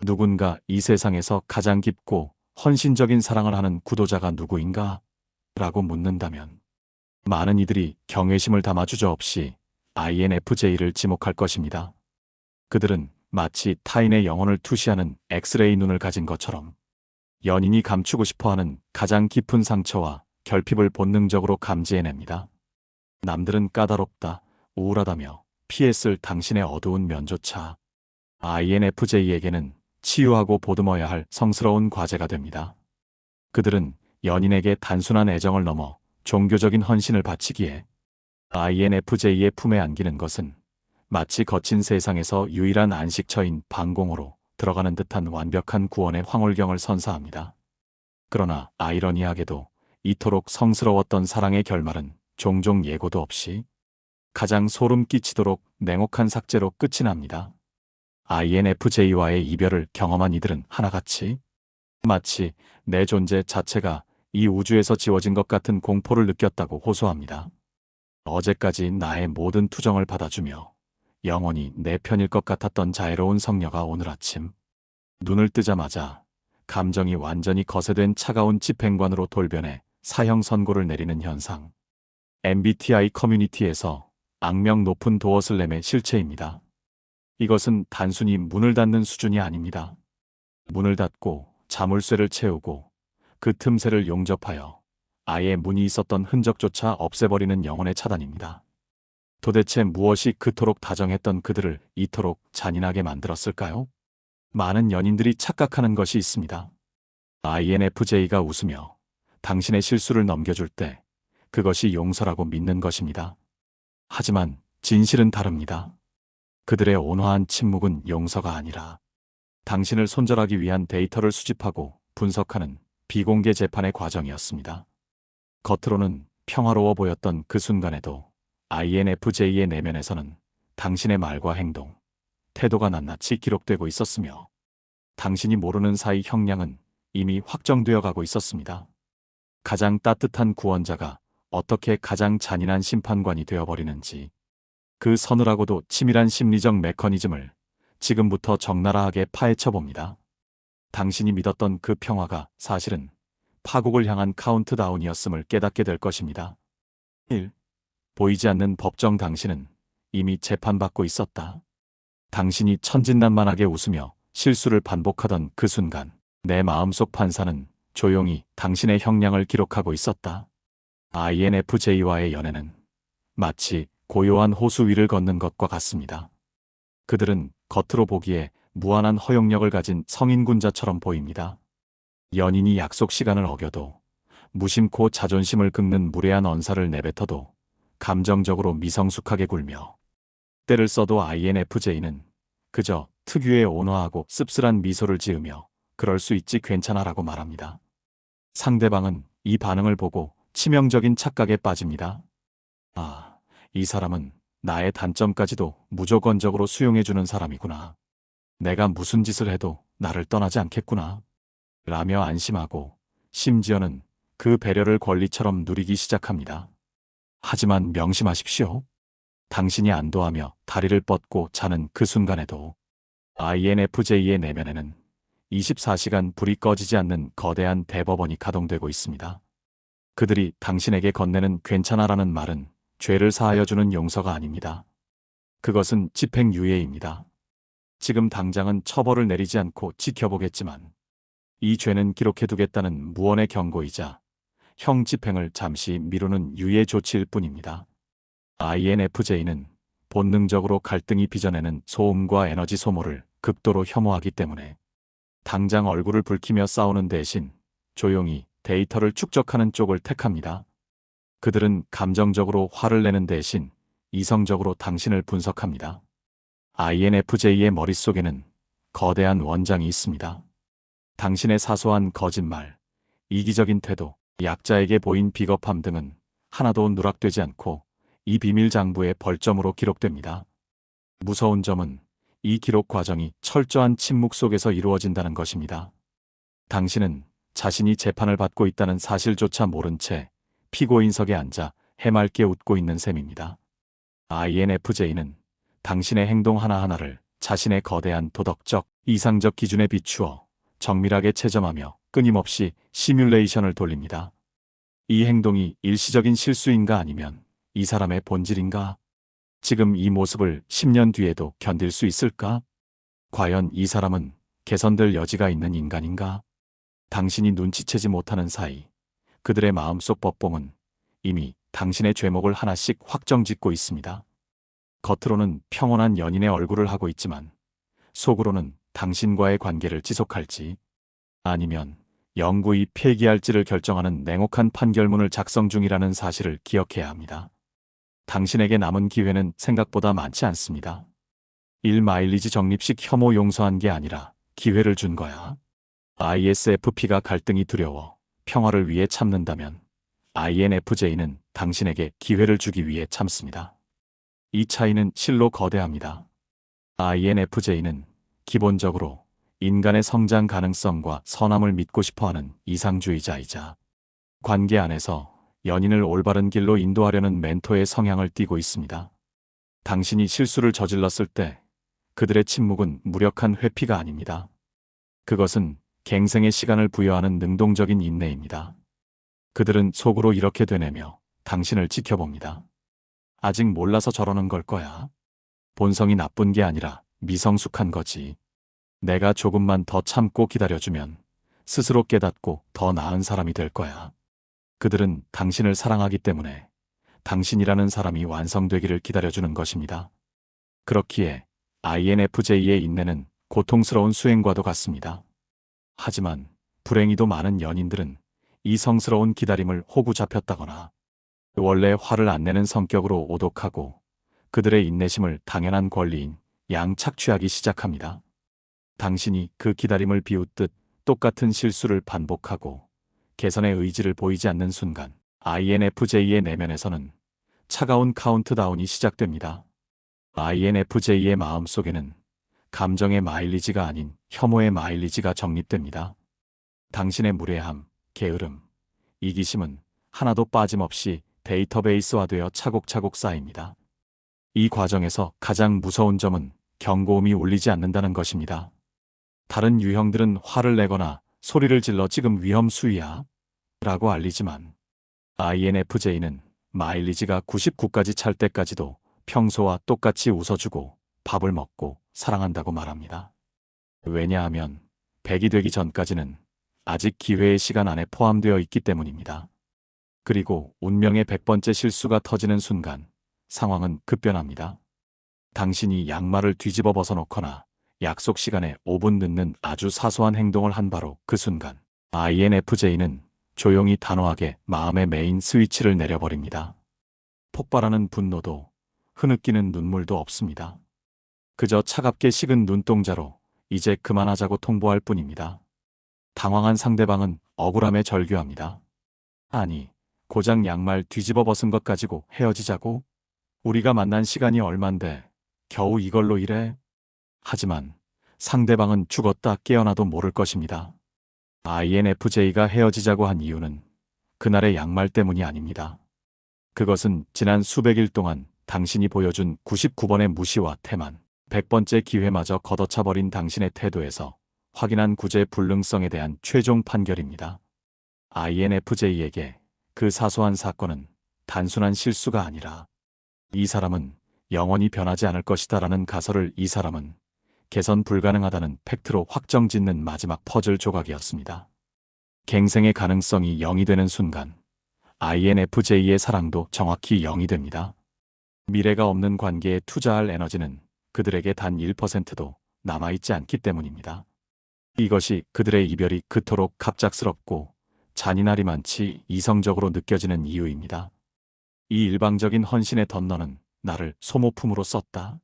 누군가 이 세상에서 가장 깊고 헌신적인 사랑을 하는 구도자가 누구인가? 라고 묻는다면 많은 이들이 경외심을 담아 주저없이 INFJ를 지목할 것입니다. 그들은 마치 타인의 영혼을 투시하는 엑스레이 눈을 가진 것처럼 연인이 감추고 싶어하는 가장 깊은 상처와 결핍을 본능적으로 감지해냅니다. 남들은 까다롭다, 우울하다며 피했을 당신의 어두운 면조차 INFJ에게는 치유하고 보듬어야 할 성스러운 과제가 됩니다. 그들은 연인에게 단순한 애정을 넘어 종교적인 헌신을 바치기에 INFJ의 품에 안기는 것은 마치 거친 세상에서 유일한 안식처인 방공호로 들어가는 듯한 완벽한 구원의 황홀경을 선사합니다. 그러나 아이러니하게도 이토록 성스러웠던 사랑의 결말은 종종 예고도 없이 가장 소름 끼치도록 냉혹한 삭제로 끝이 납니다. INFJ와의 이별을 경험한 이들은 하나같이 마치 내 존재 자체가 이 우주에서 지워진 것 같은 공포를 느꼈다고 호소합니다. 어제까지 나의 모든 투정을 받아주며 영원히 내 편일 것 같았던 자애로운 성녀가 오늘 아침 눈을 뜨자마자 감정이 완전히 거세된 차가운 집행관으로 돌변해 사형 선고를 내리는 현상. MBTI 커뮤니티에서 악명 높은 도어슬램의 실체입니다. 이것은 단순히 문을 닫는 수준이 아닙니다. 문을 닫고 자물쇠를 채우고 그 틈새를 용접하여 아예 문이 있었던 흔적조차 없애버리는 영혼의 차단입니다. 도대체 무엇이 그토록 다정했던 그들을 이토록 잔인하게 만들었을까요? 많은 연인들이 착각하는 것이 있습니다. INFJ가 웃으며 당신의 실수를 넘겨줄 때 그것이 용서라고 믿는 것입니다. 하지만 진실은 다릅니다. 그들의 온화한 침묵은 용서가 아니라 당신을 손절하기 위한 데이터를 수집하고 분석하는 비공개 재판의 과정이었습니다. 겉으로는 평화로워 보였던 그 순간에도 INFJ의 내면에서는 당신의 말과 행동, 태도가 낱낱이 기록되고 있었으며 당신이 모르는 사이 형량은 이미 확정되어 가고 있었습니다. 가장 따뜻한 구원자가 어떻게 가장 잔인한 심판관이 되어버리는지 그 서늘하고도 치밀한 심리적 메커니즘을 지금부터 적나라하게 파헤쳐봅니다. 당신이 믿었던 그 평화가 사실은 파국을 향한 카운트다운이었음을 깨닫게 될 것입니다. 1. 보이지 않는 법정 당신은 이미 재판받고 있었다. 당신이 천진난만하게 웃으며 실수를 반복하던 그 순간 내 마음속 판사는 조용히 당신의 형량을 기록하고 있었다. INFJ와의 연애는 마치 고요한 호수 위를 걷는 것과 같습니다. 그들은 겉으로 보기에 무한한 허용력을 가진 성인군자처럼 보입니다. 연인이 약속 시간을 어겨도 무심코 자존심을 긁는 무례한 언사를 내뱉어도 감정적으로 미성숙하게 굴며 때를 써도 INFJ는 그저 특유의 온화하고 씁쓸한 미소를 지으며 그럴 수 있지 괜찮아라고 말합니다. 상대방은 이 반응을 보고 치명적인 착각에 빠집니다. 아, 이 사람은 나의 단점까지도 무조건적으로 수용해주는 사람이구나. 내가 무슨 짓을 해도 나를 떠나지 않겠구나. 라며 안심하고 심지어는 그 배려를 권리처럼 누리기 시작합니다. 하지만 명심하십시오. 당신이 안도하며 다리를 뻗고 자는 그 순간에도 INFJ의 내면에는 24시간 불이 꺼지지 않는 거대한 대법원이 가동되고 있습니다. 그들이 당신에게 건네는 괜찮아라는 말은 죄를 사하여주는 용서가 아닙니다. 그것은 집행유예입니다. 지금 당장은 처벌을 내리지 않고 지켜보겠지만 이 죄는 기록해두겠다는 무언의 경고이자 형 집행을 잠시 미루는 유예 조치일 뿐입니다. INFJ는 본능적으로 갈등이 빚어내는 소음과 에너지 소모를 극도로 혐오하기 때문에 당장 얼굴을 붉히며 싸우는 대신 조용히 데이터를 축적하는 쪽을 택합니다. 그들은 감정적으로 화를 내는 대신 이성적으로 당신을 분석합니다. INFJ의 머릿속에는 거대한 원장이 있습니다. 당신의 사소한 거짓말, 이기적인 태도, 약자에게 보인 비겁함 등은 하나도 누락되지 않고 이 비밀 장부의 벌점으로 기록됩니다. 무서운 점은 이 기록 과정이 철저한 침묵 속에서 이루어진다는 것입니다. 당신은 자신이 재판을 받고 있다는 사실조차 모른 채 피고인석에 앉아 해맑게 웃고 있는 셈입니다. INFJ는 당신의 행동 하나하나를 자신의 거대한 도덕적, 이상적 기준에 비추어 정밀하게 채점하며 끊임없이 시뮬레이션을 돌립니다. 이 행동이 일시적인 실수인가 아니면 이 사람의 본질인가? 지금 이 모습을 10년 뒤에도 견딜 수 있을까? 과연 이 사람은 개선될 여지가 있는 인간인가? 당신이 눈치채지 못하는 사이 그들의 마음속 법봉은 이미 당신의 죄목을 하나씩 확정짓고 있습니다. 겉으로는 평온한 연인의 얼굴을 하고 있지만 속으로는 당신과의 관계를 지속할지 아니면 영구히 폐기할지를 결정하는 냉혹한 판결문을 작성 중이라는 사실을 기억해야 합니다. 당신에게 남은 기회는 생각보다 많지 않습니다. 1마일리지 적립식 혐오 용서한 게 아니라 기회를 준 거야. ISFP가 갈등이 두려워 평화를 위해 참는다면 INFJ는 당신에게 기회를 주기 위해 참습니다. 이 차이는 실로 거대합니다. INFJ는 기본적으로 인간의 성장 가능성과 선함을 믿고 싶어하는 이상주의자이자 관계 안에서 연인을 올바른 길로 인도하려는 멘토의 성향을 띠고 있습니다. 당신이 실수를 저질렀을 때 그들의 침묵은 무력한 회피가 아닙니다. 그것은 갱생의 시간을 부여하는 능동적인 인내입니다. 그들은 속으로 이렇게 되뇌며 당신을 지켜봅니다. 아직 몰라서 저러는 걸 거야. 본성이 나쁜 게 아니라 미성숙한 거지. 내가 조금만 더 참고 기다려주면 스스로 깨닫고 더 나은 사람이 될 거야. 그들은 당신을 사랑하기 때문에 당신이라는 사람이 완성되기를 기다려주는 것입니다. 그렇기에 INFJ의 인내는 고통스러운 수행과도 같습니다. 하지만 불행히도 많은 연인들은 이 성스러운 기다림을 호구 잡혔다거나 원래 화를 안 내는 성격으로 오독하고 그들의 인내심을 당연한 권리인 양 착취하기 시작합니다. 당신이 그 기다림을 비웃듯 똑같은 실수를 반복하고 개선의 의지를 보이지 않는 순간 INFJ의 내면에서는 차가운 카운트다운이 시작됩니다. INFJ의 마음속에는 감정의 마일리지가 아닌 혐오의 마일리지가 적립됩니다. 당신의 무례함, 게으름, 이기심은 하나도 빠짐없이 데이터베이스화되어 차곡차곡 쌓입니다. 이 과정에서 가장 무서운 점은 경고음이 울리지 않는다는 것입니다. 다른 유형들은 화를 내거나 소리를 질러 지금 위험 수위야 라고 알리지만 INFJ는 마일리지가 99까지 찰 때까지도 평소와 똑같이 웃어주고 밥을 먹고 사랑한다고 말합니다. 왜냐하면 100이 되기 전까지는 아직 기회의 시간 안에 포함되어 있기 때문입니다. 그리고 운명의 100번째 실수가 터지는 순간 상황은 급변합니다. 당신이 양말을 뒤집어 벗어놓거나 약속 시간에 5분 늦는 아주 사소한 행동을 한 바로 그 순간 INFJ는 조용히 단호하게 마음의 메인 스위치를 내려버립니다. 폭발하는 분노도 흐느끼는 눈물도 없습니다. 그저 차갑게 식은 눈동자로 이제 그만하자고 통보할 뿐입니다. 당황한 상대방은 억울함에 절규합니다. 아니, 고작 양말 뒤집어 벗은 것 가지고 헤어지자고? 우리가 만난 시간이 얼만데 겨우 이걸로 이래? 하지만 상대방은 죽었다 깨어나도 모를 것입니다. INFJ가 헤어지자고 한 이유는 그날의 양말 때문이 아닙니다. 그것은 지난 수백 일 동안 당신이 보여준 99번의 무시와 태만, 100번째 기회마저 걷어차버린 당신의 태도에서 확인한 구제 불능성에 대한 최종 판결입니다. INFJ에게 그 사소한 사건은 단순한 실수가 아니라 이 사람은 영원히 변하지 않을 것이다라는 가설을 이 사람은 개선 불가능하다는 팩트로 확정짓는 마지막 퍼즐 조각이었습니다. 갱생의 가능성이 0이 되는 순간 INFJ의 사랑도 정확히 0이 됩니다. 미래가 없는 관계에 투자할 에너지는 그들에게 단 1%도 남아있지 않기 때문입니다. 이것이 그들의 이별이 그토록 갑작스럽고 잔인하리만치 이성적으로 느껴지는 이유입니다. 이 일방적인 헌신의 덧너는 나를 소모품으로 썼다.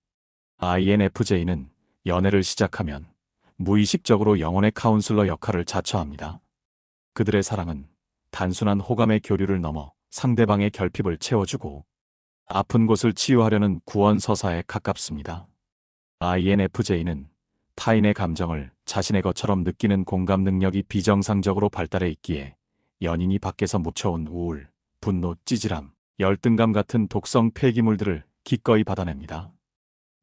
INFJ는 연애를 시작하면 무의식적으로 영혼의 카운슬러 역할을 자처합니다. 그들의 사랑은 단순한 호감의 교류를 넘어 상대방의 결핍을 채워주고 아픈 곳을 치유하려는 구원 서사에 가깝습니다. INFJ는 타인의 감정을 자신의 것처럼 느끼는 공감 능력이 비정상적으로 발달해 있기에 연인이 밖에서 묻혀온 우울, 분노, 찌질함, 열등감 같은 독성 폐기물들을 기꺼이 받아냅니다.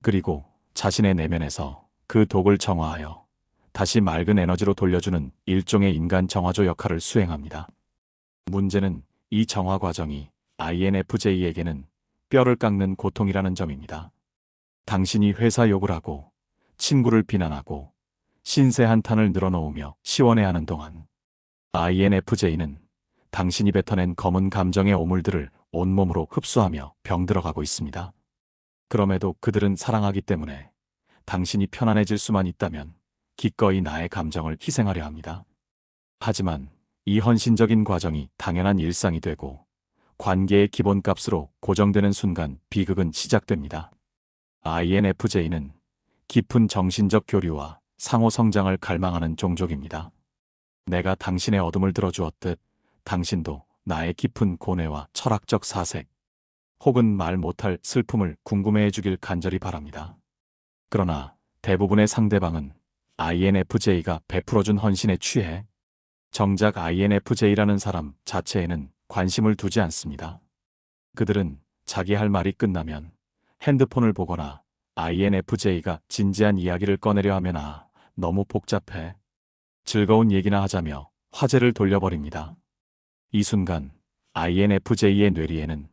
그리고 자신의 내면에서 그 독을 정화하여 다시 맑은 에너지로 돌려주는 일종의 인간 정화조 역할을 수행합니다. 문제는 이 정화 과정이 INFJ에게는 뼈를 깎는 고통이라는 점입니다. 당신이 회사 욕을 하고 친구를 비난하고 신세 한탄을 늘어놓으며 시원해하는 동안 INFJ는 당신이 뱉어낸 검은 감정의 오물들을 온몸으로 흡수하며 병들어가고 있습니다. 그럼에도 그들은 사랑하기 때문에 당신이 편안해질 수만 있다면 기꺼이 나의 감정을 희생하려 합니다. 하지만 이 헌신적인 과정이 당연한 일상이 되고 관계의 기본값으로 고정되는 순간 비극은 시작됩니다. INFJ는 깊은 정신적 교류와 상호 성장을 갈망하는 종족입니다. 내가 당신의 어둠을 들어주었듯 당신도 나의 깊은 고뇌와 철학적 사색, 혹은 말 못할 슬픔을 궁금해해 주길 간절히 바랍니다. 그러나 대부분의 상대방은 INFJ가 베풀어준 헌신에 취해 정작 INFJ라는 사람 자체에는 관심을 두지 않습니다. 그들은 자기 할 말이 끝나면 핸드폰을 보거나 INFJ가 진지한 이야기를 꺼내려 하면 너무 복잡해. 즐거운 얘기나 하자며 화제를 돌려버립니다. 이 순간 INFJ의 뇌리에는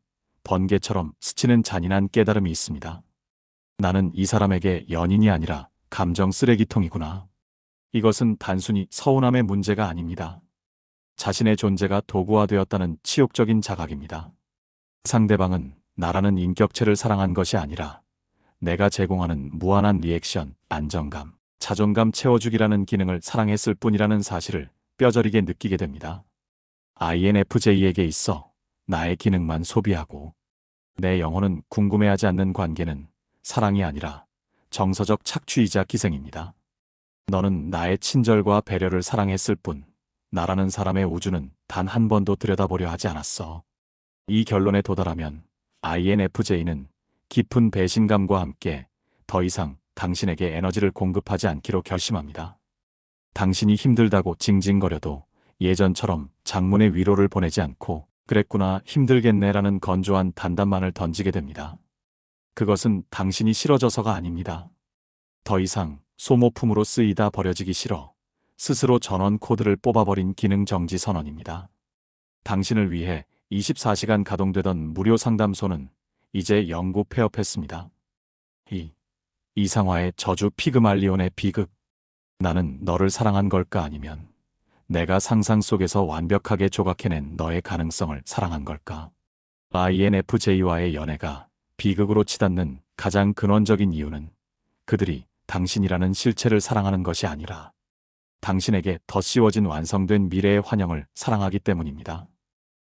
번개처럼 스치는 잔인한 깨달음이 있습니다. 나는 이 사람에게 연인이 아니라 감정 쓰레기통이구나. 이것은 단순히 서운함의 문제가 아닙니다. 자신의 존재가 도구화되었다는 치욕적인 자각입니다. 상대방은 나라는 인격체를 사랑한 것이 아니라 내가 제공하는 무한한 리액션, 안정감, 자존감 채워주기라는 기능을 사랑했을 뿐이라는 사실을 뼈저리게 느끼게 됩니다. INFJ에게 있어 나의 기능만 소비하고 내 영혼은 궁금해하지 않는 관계는 사랑이 아니라 정서적 착취이자 기생입니다. 너는 나의 친절과 배려를 사랑했을 뿐 나라는 사람의 우주는 단 한 번도 들여다보려 하지 않았어. 이 결론에 도달하면 INFJ는 깊은 배신감과 함께 더 이상 당신에게 에너지를 공급하지 않기로 결심합니다. 당신이 힘들다고 징징거려도 예전처럼 장문의 위로를 보내지 않고 그랬구나 힘들겠네라는 건조한 단답만을 던지게 됩니다. 그것은 당신이 싫어져서가 아닙니다. 더 이상 소모품으로 쓰이다 버려지기 싫어 스스로 전원 코드를 뽑아버린 기능 정지 선언입니다. 당신을 위해 24시간 가동되던 무료 상담소는 이제 영구 폐업했습니다. 이상화의 저주 피그말리온의 비극. 나는 너를 사랑한 걸까 아니면 내가 상상 속에서 완벽하게 조각해낸 너의 가능성을 사랑한 걸까? INFJ와의 연애가 비극으로 치닫는 가장 근원적인 이유는 그들이 당신이라는 실체를 사랑하는 것이 아니라 당신에게 더 씌워진 완성된 미래의 환영을 사랑하기 때문입니다.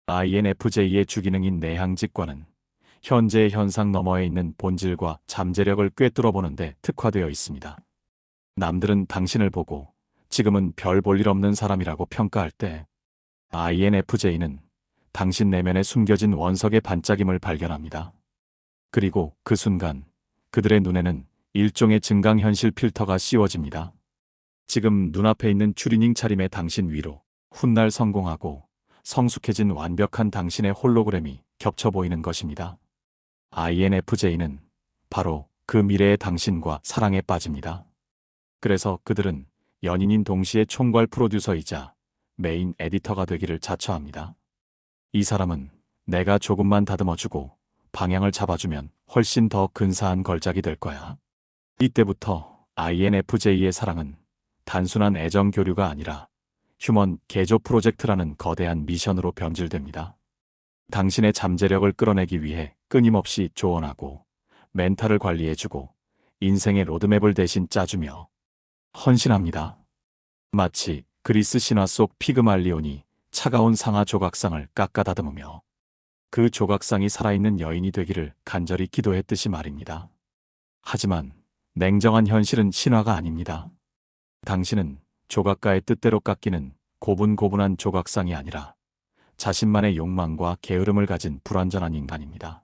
INFJ의 주기능인 내향직관은 현재의 현상 너머에 있는 본질과 잠재력을 꿰뚫어보는데 특화되어 있습니다. 남들은 당신을 보고 지금은 별 볼 일 없는 사람이라고 평가할 때 INFJ는 당신 내면에 숨겨진 원석의 반짝임을 발견합니다. 그리고 그 순간 그들의 눈에는 일종의 증강현실 필터가 씌워집니다. 지금 눈앞에 있는 추리닝 차림의 당신 위로 훗날 성공하고 성숙해진 완벽한 당신의 홀로그램이 겹쳐 보이는 것입니다. INFJ는 바로 그 미래의 당신과 사랑에 빠집니다. 그래서 그들은 연인인 동시에 총괄 프로듀서이자 메인 에디터가 되기를 자처합니다. 이 사람은 내가 조금만 다듬어주고 방향을 잡아주면 훨씬 더 근사한 걸작이 될 거야. 이때부터 INFJ의 사랑은 단순한 애정 교류가 아니라 휴먼 개조 프로젝트라는 거대한 미션으로 변질됩니다. 당신의 잠재력을 끌어내기 위해 끊임없이 조언하고 멘탈을 관리해주고 인생의 로드맵을 대신 짜주며 헌신합니다. 마치 그리스 신화 속 피그말리온이 차가운 상아 조각상을 깎아다듬으며 그 조각상이 살아있는 여인이 되기를 간절히 기도했듯이 말입니다. 하지만 냉정한 현실은 신화가 아닙니다. 당신은 조각가의 뜻대로 깎이는 고분고분한 조각상이 아니라 자신만의 욕망과 게으름을 가진 불완전한 인간입니다.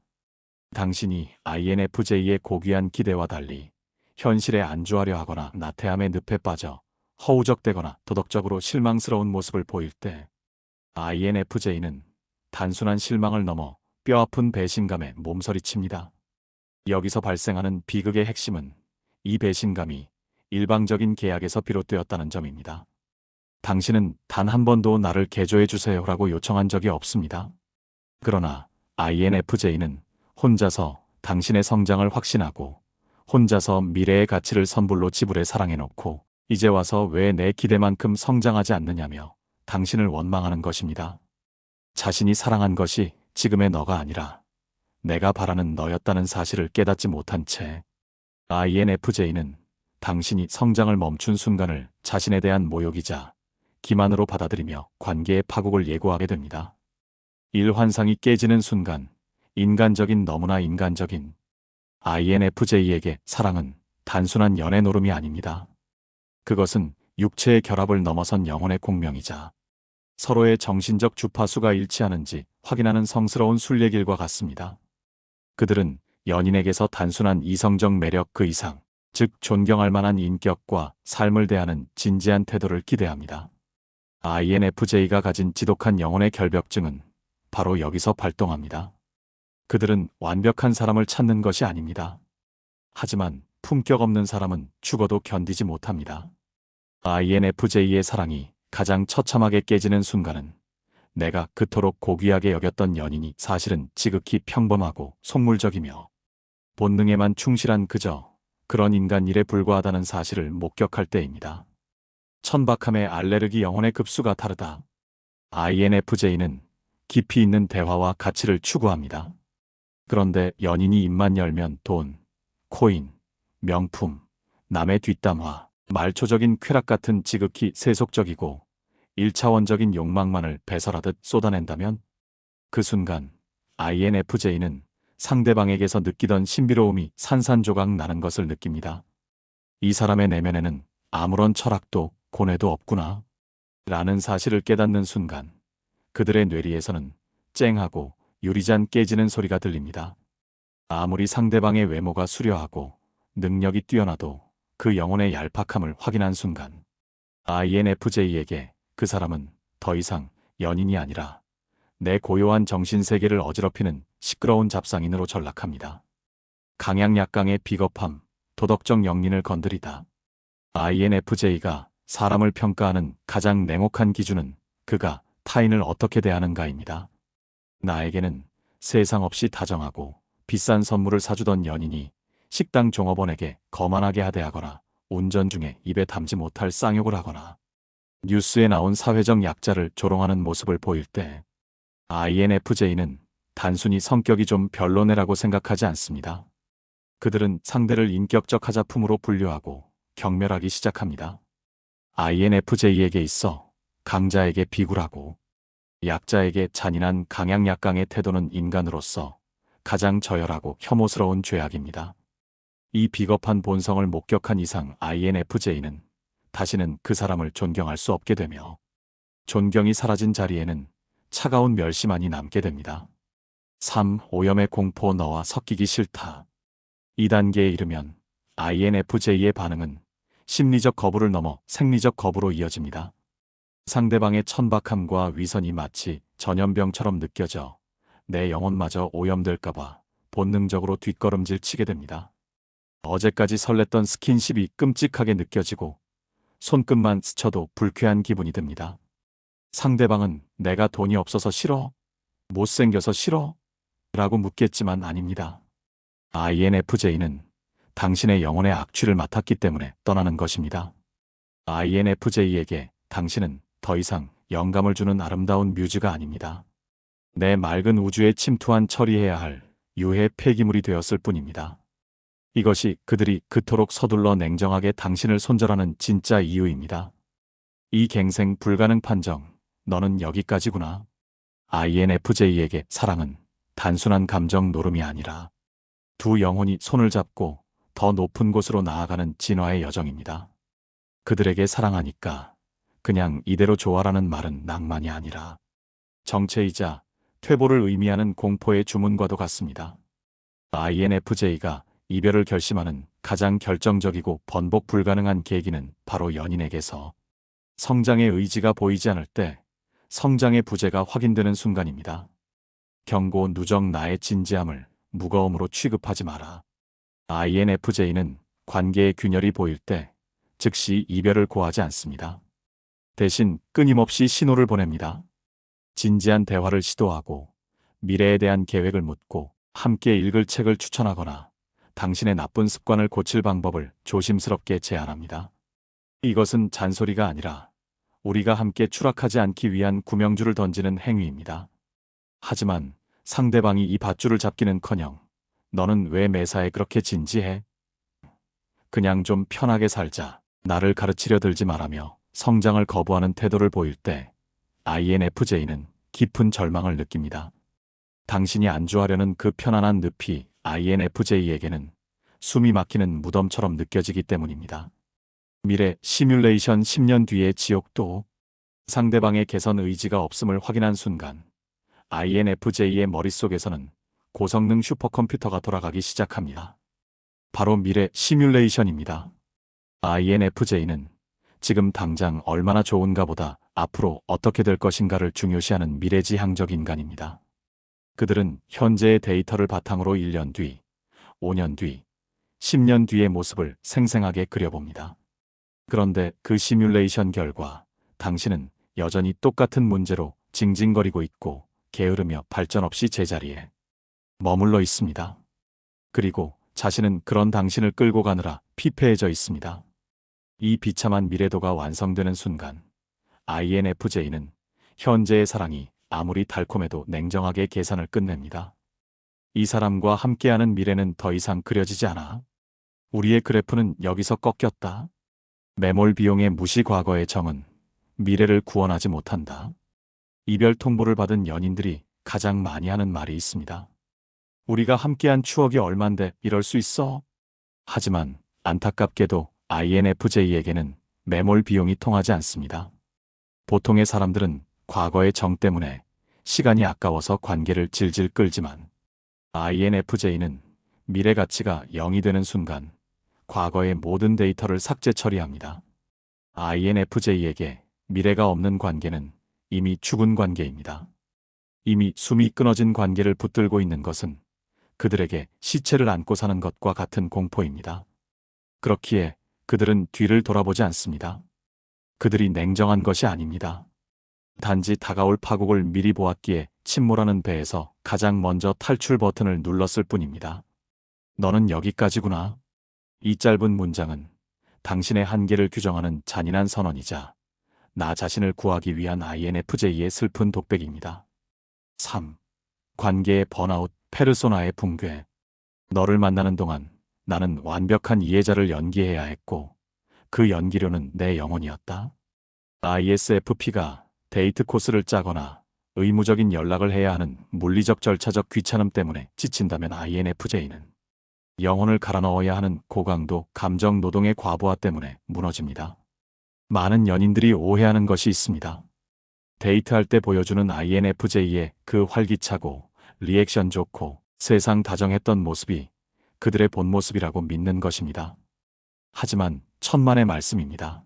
당신이 INFJ의 고귀한 기대와 달리 현실에 안주하려 하거나 나태함의 늪에 빠져 허우적대거나 도덕적으로 실망스러운 모습을 보일 때 INFJ는 단순한 실망을 넘어 뼈아픈 배신감에 몸서리칩니다. 여기서 발생하는 비극의 핵심은 이 배신감이 일방적인 계약에서 비롯되었다는 점입니다. 당신은 단 한 번도 나를 개조해 주세요라고 요청한 적이 없습니다. 그러나 INFJ는 혼자서 당신의 성장을 확신하고 혼자서 미래의 가치를 선불로 지불해 사랑해놓고 이제 와서 왜 내 기대만큼 성장하지 않느냐며 당신을 원망하는 것입니다. 자신이 사랑한 것이 지금의 너가 아니라 내가 바라는 너였다는 사실을 깨닫지 못한 채 INFJ는 당신이 성장을 멈춘 순간을 자신에 대한 모욕이자 기만으로 받아들이며 관계의 파국을 예고하게 됩니다. 일환상이 깨지는 순간 인간적인 너무나 인간적인 INFJ에게 사랑은 단순한 연애 노름이 아닙니다. 그것은 육체의 결합을 넘어선 영혼의 공명이자 서로의 정신적 주파수가 일치하는지 확인하는 성스러운 순례길과 같습니다. 그들은 연인에게서 단순한 이성적 매력 그 이상, 즉 존경할 만한 인격과 삶을 대하는 진지한 태도를 기대합니다. INFJ가 가진 지독한 영혼의 결벽증은 바로 여기서 발동합니다. 그들은 완벽한 사람을 찾는 것이 아닙니다. 하지만 품격 없는 사람은 죽어도 견디지 못합니다. INFJ의 사랑이 가장 처참하게 깨지는 순간은 내가 그토록 고귀하게 여겼던 연인이 사실은 지극히 평범하고 속물적이며 본능에만 충실한 그저 그런 인간 일에 불과하다는 사실을 목격할 때입니다. 천박함의 알레르기 영혼의 급수가 다르다. INFJ는 깊이 있는 대화와 가치를 추구합니다. 그런데 연인이 입만 열면 돈, 코인, 명품, 남의 뒷담화, 말초적인 쾌락 같은 지극히 세속적이고 1차원적인 욕망만을 배설하듯 쏟아낸다면 그 순간 INFJ는 상대방에게서 느끼던 신비로움이 산산조각 나는 것을 느낍니다. 이 사람의 내면에는 아무런 철학도 고뇌도 없구나 라는 사실을 깨닫는 순간 그들의 뇌리에서는 쨍하고 유리잔 깨지는 소리가 들립니다. 아무리 상대방의 외모가 수려하고 능력이 뛰어나도 그 영혼의 얄팍함을 확인한 순간 INFJ에게 그 사람은 더 이상 연인이 아니라 내 고요한 정신세계를 어지럽히는 시끄러운 잡상인으로 전락합니다. 강약약강의 비겁함, 도덕적 영린을 건드리다. INFJ가 사람을 평가하는 가장 냉혹한 기준은 그가 타인을 어떻게 대하는가입니다. 나에게는 세상 없이 다정하고 비싼 선물을 사주던 연인이 식당 종업원에게 거만하게 하대하거나 운전 중에 입에 담지 못할 쌍욕을 하거나 뉴스에 나온 사회적 약자를 조롱하는 모습을 보일 때 INFJ는 단순히 성격이 좀 별로네라고 생각하지 않습니다. 그들은 상대를 인격적 하자품으로 분류하고 경멸하기 시작합니다. INFJ에게 있어 강자에게 비굴하고 약자에게 잔인한 강약약강의 태도는 인간으로서 가장 저열하고 혐오스러운 죄악입니다. 이 비겁한 본성을 목격한 이상 INFJ는 다시는 그 사람을 존경할 수 없게 되며 존경이 사라진 자리에는 차가운 멸시만이 남게 됩니다. 3. 오염의 공포 너와 섞이기 싫다. 이 단계에 이르면 INFJ의 반응은 심리적 거부를 넘어 생리적 거부로 이어집니다. 상대방의 천박함과 위선이 마치 전염병처럼 느껴져 내 영혼마저 오염될까봐 본능적으로 뒷걸음질 치게 됩니다. 어제까지 설렜던 스킨십이 끔찍하게 느껴지고 손끝만 스쳐도 불쾌한 기분이 듭니다. 상대방은 내가 돈이 없어서 싫어? 못생겨서 싫어? 라고 묻겠지만 아닙니다. INFJ는 당신의 영혼의 악취를 맡았기 때문에 떠나는 것입니다. INFJ에게 당신은 더 이상 영감을 주는 아름다운 뮤즈가 아닙니다. 내 맑은 우주에 침투한 처리해야 할 유해 폐기물이 되었을 뿐입니다. 이것이 그들이 그토록 서둘러 냉정하게 당신을 손절하는 진짜 이유입니다. 이 갱생 불가능 판정, 너는 여기까지구나. INFJ에게 사랑은 단순한 감정 노름이 아니라 두 영혼이 손을 잡고 더 높은 곳으로 나아가는 진화의 여정입니다. 그들에게 사랑하니까 그냥 이대로 좋아라는 말은 낭만이 아니라 정체이자 퇴보를 의미하는 공포의 주문과도 같습니다. INFJ가 이별을 결심하는 가장 결정적이고 번복 불가능한 계기는 바로 연인에게서 성장의 의지가 보이지 않을 때 성장의 부재가 확인되는 순간입니다. 경고 누적 나의 진지함을 무거움으로 취급하지 마라. INFJ는 관계의 균열이 보일 때 즉시 이별을 고하지 않습니다. 대신 끊임없이 신호를 보냅니다. 진지한 대화를 시도하고 미래에 대한 계획을 묻고 함께 읽을 책을 추천하거나 당신의 나쁜 습관을 고칠 방법을 조심스럽게 제안합니다. 이것은 잔소리가 아니라 우리가 함께 추락하지 않기 위한 구명줄을 던지는 행위입니다. 하지만 상대방이 이 밧줄을 잡기는커녕 너는 왜 매사에 그렇게 진지해? 그냥 좀 편하게 살자. 나를 가르치려 들지 말라며 성장을 거부하는 태도를 보일 때 INFJ는 깊은 절망을 느낍니다. 당신이 안주하려는 그 편안한 늪이 INFJ에게는 숨이 막히는 무덤처럼 느껴지기 때문입니다. 미래 시뮬레이션 10년 뒤의 지옥도 상대방의 개선 의지가 없음을 확인한 순간 INFJ의 머릿속에서는 고성능 슈퍼컴퓨터가 돌아가기 시작합니다. 바로 미래 시뮬레이션입니다. INFJ는 지금 당장 얼마나 좋은가 보다 앞으로 어떻게 될 것인가를 중요시하는 미래지향적 인간입니다. 그들은 현재의 데이터를 바탕으로 1년 뒤, 5년 뒤, 10년 뒤의 모습을 생생하게 그려봅니다. 그런데 그 시뮬레이션 결과 당신은 여전히 똑같은 문제로 징징거리고 있고 게으르며 발전 없이 제자리에 머물러 있습니다. 그리고 자신은 그런 당신을 끌고 가느라 피폐해져 있습니다. 이 비참한 미래도가 완성되는 순간 INFJ는 현재의 사랑이 아무리 달콤해도 냉정하게 계산을 끝냅니다. 이 사람과 함께하는 미래는 더 이상 그려지지 않아. 우리의 그래프는 여기서 꺾였다. 매몰 비용의 무시 과거의 정은 미래를 구원하지 못한다. 이별 통보를 받은 연인들이 가장 많이 하는 말이 있습니다. 우리가 함께한 추억이 얼만데 이럴 수 있어? 하지만 안타깝게도 INFJ에게는 매몰 비용이 통하지 않습니다. 보통의 사람들은 과거의 정 때문에 시간이 아까워서 관계를 질질 끌지만 INFJ는 미래 가치가 0이 되는 순간 과거의 모든 데이터를 삭제 처리합니다. INFJ에게 미래가 없는 관계는 이미 죽은 관계입니다. 이미 숨이 끊어진 관계를 붙들고 있는 것은 그들에게 시체를 안고 사는 것과 같은 공포입니다. 그렇기에 그들은 뒤를 돌아보지 않습니다. 그들이 냉정한 것이 아닙니다. 단지 다가올 파국을 미리 보았기에 침몰하는 배에서 가장 먼저 탈출 버튼을 눌렀을 뿐입니다. 너는 여기까지구나. 이 짧은 문장은 당신의 한계를 규정하는 잔인한 선언이자 나 자신을 구하기 위한 INFJ의 슬픈 독백입니다. 3. 관계의 번아웃, 페르소나의 붕괴. 너를 만나는 동안 나는 완벽한 이해자를 연기해야 했고 그 연기료는 내 영혼이었다. ISFP가 데이트 코스를 짜거나 의무적인 연락을 해야 하는 물리적 절차적 귀찮음 때문에 지친다면 INFJ는 영혼을 갈아 넣어야 하는 고강도 감정 노동의 과부하 때문에 무너집니다. 많은 연인들이 오해하는 것이 있습니다. 데이트할 때 보여주는 INFJ의 그 활기차고 리액션 좋고 세상 다정했던 모습이 그들의 본 모습이라고 믿는 것입니다. 하지만 천만의 말씀입니다.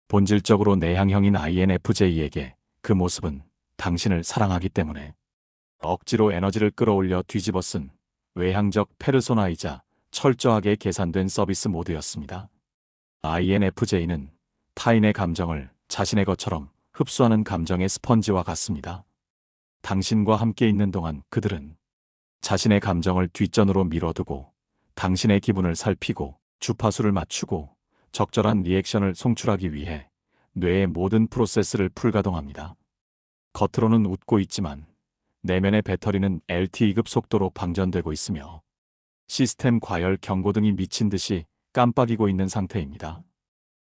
본질적으로 내향형인 INFJ에게 그 모습은 당신을 사랑하기 때문에 억지로 에너지를 끌어올려 뒤집어 쓴 외향적 페르소나이자 철저하게 계산된 서비스 모드였습니다. INFJ는 타인의 감정을 자신의 것처럼 흡수하는 감정의 스펀지와 같습니다. 당신과 함께 있는 동안 그들은 자신의 감정을 뒷전으로 밀어두고 당신의 기분을 살피고 주파수를 맞추고 적절한 리액션을 송출하기 위해 뇌의 모든 프로세스를 풀가동합니다. 겉으로는 웃고 있지만 내면의 배터리는 LTE급 속도로 방전되고 있으며 시스템 과열 경고등이 미친 듯이 깜빡이고 있는 상태입니다.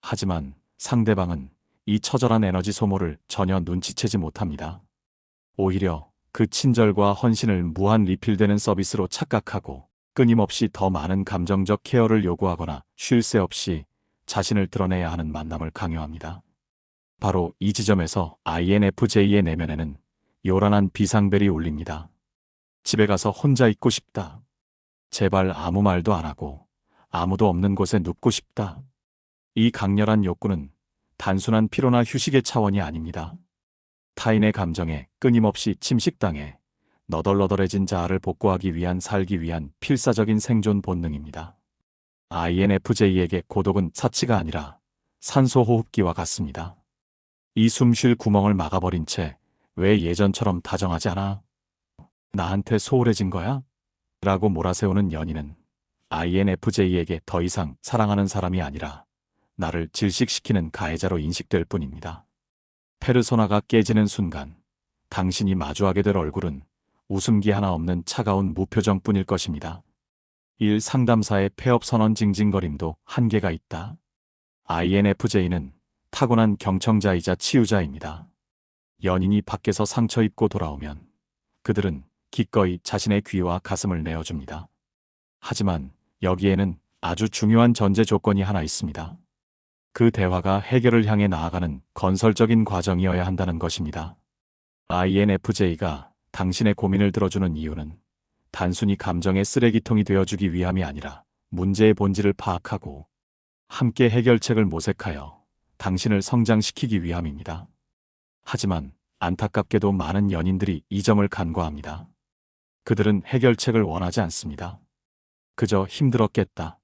하지만 상대방은 이 처절한 에너지 소모를 전혀 눈치채지 못합니다. 오히려 그 친절과 헌신을 무한 리필되는 서비스로 착각하고 끊임없이 더 많은 감정적 케어를 요구하거나 쉴 새 없이 자신을 드러내야 하는 만남을 강요합니다. 바로 이 지점에서 INFJ의 내면에는 요란한 비상벨이 울립니다. 집에 가서 혼자 있고 싶다. 제발 아무 말도 안 하고 아무도 없는 곳에 눕고 싶다. 이 강렬한 욕구는 단순한 피로나 휴식의 차원이 아닙니다. 타인의 감정에 끊임없이 침식당해 너덜너덜해진 자아를 복구하기 위한 살기 위한 필사적인 생존 본능입니다. INFJ에게 고독은 사치가 아니라 산소 호흡기와 같습니다. 이 숨 쉴 구멍을 막아버린 채 왜 예전처럼 다정하지 않아? 나한테 소홀해진 거야? 라고 몰아세우는 연인은 INFJ에게 더 이상 사랑하는 사람이 아니라 나를 질식시키는 가해자로 인식될 뿐입니다. 페르소나가 깨지는 순간 당신이 마주하게 될 얼굴은 웃음기 하나 없는 차가운 무표정뿐일 것입니다. 일 상담사의 폐업 선언 징징거림도 한계가 있다. INFJ는 타고난 경청자이자 치유자입니다. 연인이 밖에서 상처 입고 돌아오면 그들은 기꺼이 자신의 귀와 가슴을 내어줍니다. 하지만 여기에는 아주 중요한 전제 조건이 하나 있습니다. 그 대화가 해결을 향해 나아가는 건설적인 과정이어야 한다는 것입니다. INFJ가 당신의 고민을 들어주는 이유는 단순히 감정의 쓰레기통이 되어주기 위함이 아니라 문제의 본질을 파악하고 함께 해결책을 모색하여 당신을 성장시키기 위함입니다. 하지만 안타깝게도 많은 연인들이 이 점을 간과합니다. 그들은 해결책을 원하지 않습니다. 그저 힘들었겠다.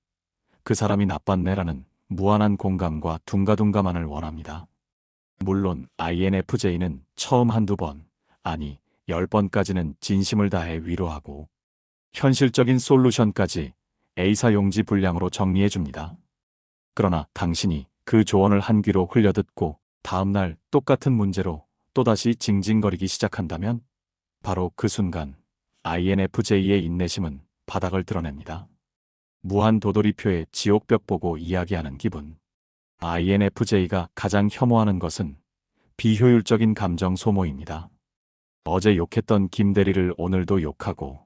그 사람이 나빴네라는 무한한 공감과 둥가둥가만을 원합니다. 물론 INFJ는 처음 한두 번, 아니 10번까지는 진심을 다해 위로하고 현실적인 솔루션까지 A사 용지 분량으로 정리해줍니다. 그러나 당신이 그 조언을 한 귀로 흘려듣고 다음날 똑같은 문제로 또다시 징징거리기 시작한다면 바로 그 순간 INFJ의 인내심은 바닥을 드러냅니다. 무한 도돌이표의 지옥벽 보고 이야기하는 기분. INFJ가 가장 혐오하는 것은 비효율적인 감정 소모입니다. 어제 욕했던 김 대리를 오늘도 욕하고